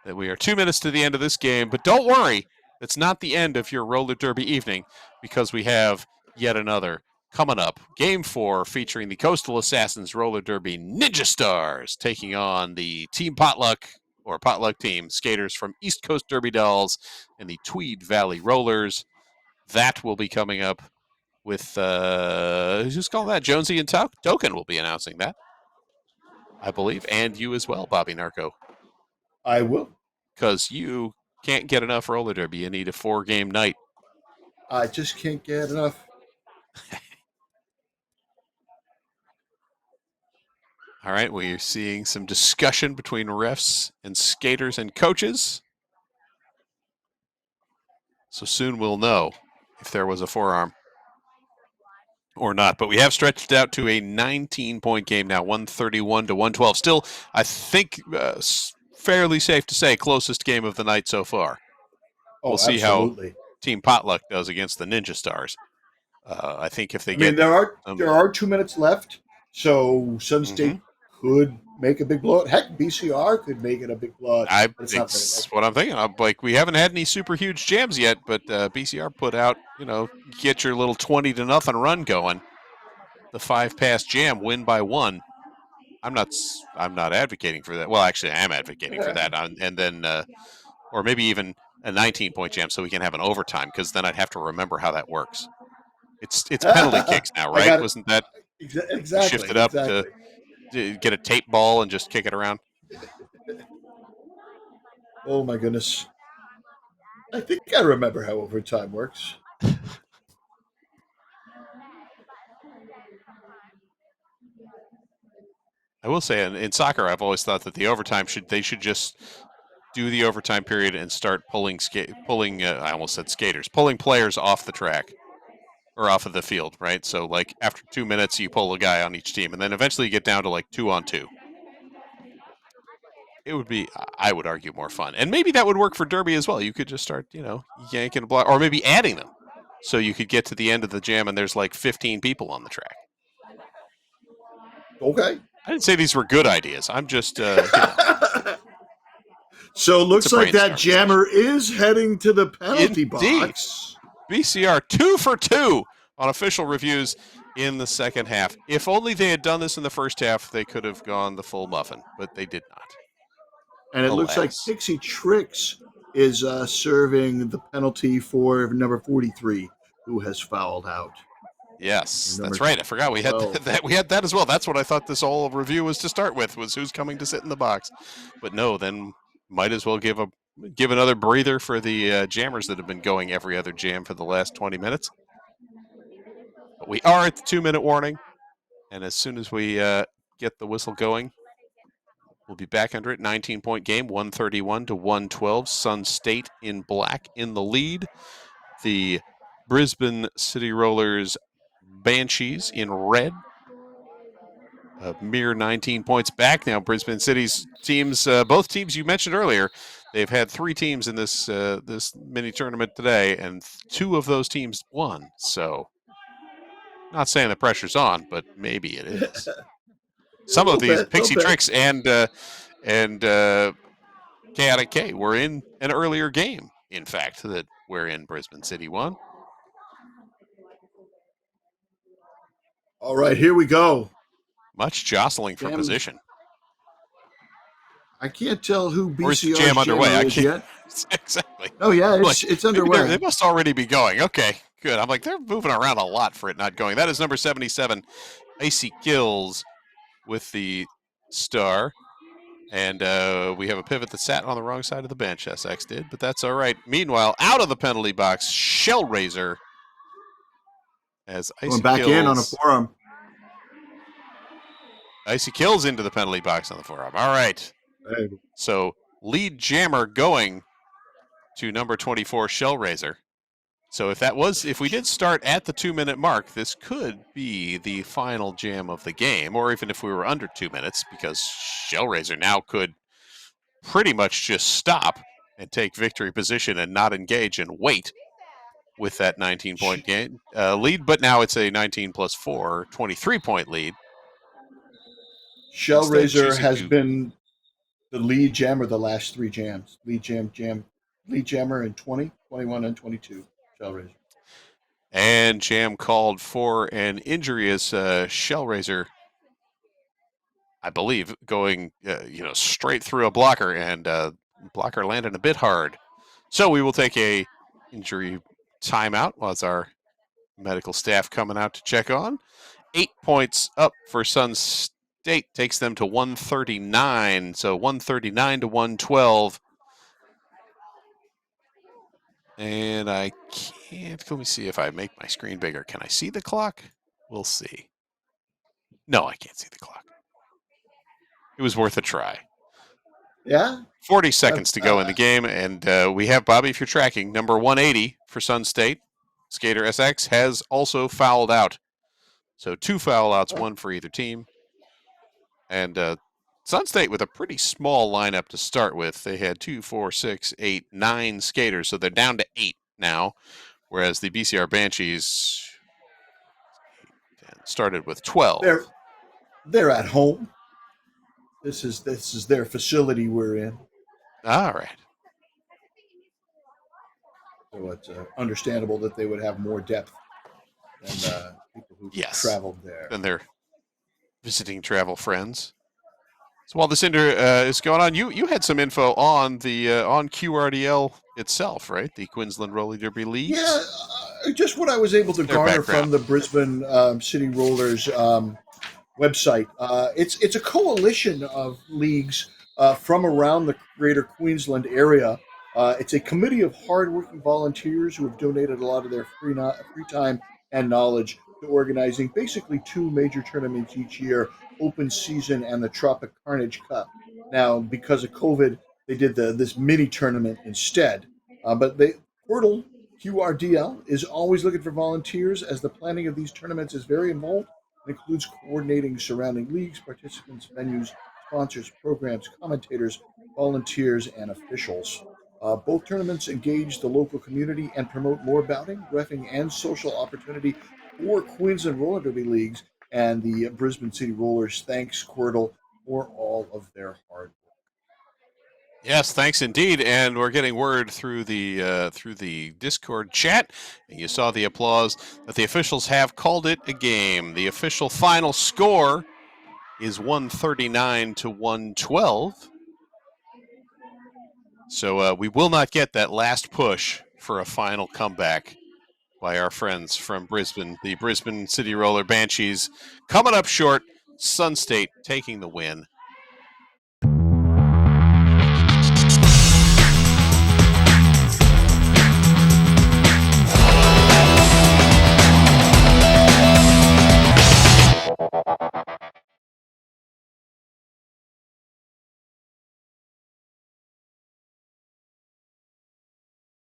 A: that we are 2 minutes to the end of this game. But don't worry, it's not the end of your roller derby evening because we have yet another coming up. Game 4 featuring the Coastal Assassins Roller Derby Ninja Stars taking on the Team Potluck or Potluck Team skaters from East Coast Derby Dolls and the Tweed Valley Rollers. That will be coming up with, who's calling that? Jonesy and Token will be announcing that, I believe, and you as well, Bobby Narco.
B: I will.
A: Because you can't get enough roller derby. You need a 4-game night.
B: I just can't get enough.
A: All right, we're seeing some discussion between refs and skaters and coaches. So soon we'll know if there was a forearm or not. But we have stretched out to a 19-point game now, 131 to 112. Still, I think, fairly safe to say, closest game of the night so far. We'll see how Team Potluck does against the Ninja Stars. I think if they get...
B: there are 2 minutes left, so Sun State could make a big blowout. Heck, BCR could make it a big blowout.
A: That's what I'm thinking. Like, we haven't had any super huge jams yet, but BCR put out, get your little 20-0 run going. The 5-pass jam, win by 1. I'm not advocating for that. Well, actually, I am advocating for that. And then, or maybe even a 19-point jam so we can have an overtime, because then I'd have to remember how that works. It's penalty kicks now, right? Wasn't that
B: exactly
A: shifted up to get a tape ball and just kick it around?
B: Oh my goodness. I think I remember how overtime works.
A: I will say in soccer, I've always thought that the overtime they should just do the overtime period and start pulling I almost said skaters, pulling players off the track or off of the field, right? So like after 2 minutes, you pull a guy on each team, and then eventually you get down to like 2-on-2. It would be, I would argue, more fun, and maybe that would work for Derby as well. You could just start, yanking a block, or maybe adding them, so you could get to the end of the jam and there's like 15 people on the track.
B: Okay.
A: I didn't say these were good ideas. I'm just,
B: So it looks like that
A: brainstorm
B: jammer is heading to the penalty
A: Indeed.
B: box.
A: BCR 2 for 2 on official reviews in the second half. If only they had done this in the first half, they could have gone the full muffin, but they did not.
B: And it looks like Pixie Tricks is serving the penalty for number 43, who has fouled out.
A: Yes, that's right. I forgot we had that. We had that as well. That's what I thought this whole review was to start with, was who's coming to sit in the box. But no, then might as well give another breather for the jammers that have been going every other jam for the last 20 minutes. But we are at the 2-minute warning, and as soon as we get the whistle going, we'll be back under it. 19-point game, 131-112. Sun State in black in the lead. The Brisbane City Rollers Banshees in red. A mere 19 points back now. Brisbane City's teams, both teams you mentioned earlier, they've had 3 teams in this mini tournament today, and 2 of those teams won. So, not saying the pressure's on, but maybe it is. Some of these Pixie Tricks and Chaotic K were in an earlier game, in fact, that wherein Brisbane City won.
B: All right, here we go.
A: Much jostling for position.
B: I can't tell who BCR's
A: jam underway
B: is yet.
A: Exactly.
B: Oh, yeah, it's underway.
A: They must already be going. Okay, good. I'm like, they're moving around a lot for it not going. That is number 77, Icy Kills, with the star. And we have a pivot that sat on the wrong side of the bench, SX did, but that's all right. Meanwhile, out of the penalty box, Shellraiser as Icy
B: Going back in on a forearm.
A: Icy Kills into the penalty box on the forearm. All right.
B: Hey.
A: So lead jammer going to number 24, Shellraiser. So if we did start at the 2-minute mark, this could be the final jam of the game, or even if we were under 2 minutes, because Shellraiser now could pretty much just stop and take victory position and not engage and wait with that 19-point game lead. But now it's a 19 plus 4, 23-point lead.
B: Shellraiser has been the lead jammer the last 3 jams. Lead jammer in 20, 21, and 22. Shellraiser.
A: And jam called for an injury as Shellraiser, I believe, going straight through a blocker, and blocker landed a bit hard. So we will take a injury timeout while it's our medical staff coming out to check on. 8 points up for Sun State, takes them to 139. So 139-112. And I can't, let me see if I make my screen bigger. Can I see the clock? We'll see. No, I can't see the clock. It was worth a try.
B: Yeah.
A: 40 seconds to go in the game, and we have, Bobby, if you're tracking, number 180 for Sun State. Skater SX has also fouled out. So 2 foul outs, 1 for either team. And Sun State with a pretty small lineup to start with. They had 2, 4, 6, 8, 9 skaters, so they're down to 8 now, whereas the BCR Banshees started with 12.
B: They're at home. This is their facility we're in.
A: All right.
B: So it's understandable that they would have more depth than people who traveled there.
A: Than their visiting travel friends. So while this is going on, you had some info on the on QRDL itself, right? The Queensland Roller Derby League.
B: Yeah, just what I was able to garner from the Brisbane City Rollers website. It's a coalition of leagues from around the greater Queensland area. It's a committee of hardworking volunteers who have donated a lot of their free time and knowledge to organizing basically two major tournaments each year, Open Season and the Tropic Carnage Cup. Now, because of COVID, they did this mini tournament instead. But Portal QRDL is always looking for volunteers, as the planning of these tournaments is very involved and includes coordinating surrounding leagues, participants, venues, sponsors, programs, commentators, volunteers, and officials. Both tournaments engage the local community and promote more bouting, reffing, and social opportunity for Queensland Roller Derby leagues. And the Brisbane City Rollers thanks Quirtle for all of their hard work.
A: Yes, thanks indeed. And we're getting word through the Discord chat, and you saw the applause, that the officials have called it a game. The official final score is 139 to 112. So we will not get that last push for a final comeback by our friends from Brisbane. The Brisbane City Roller Banshees coming up short. Sun State taking the win.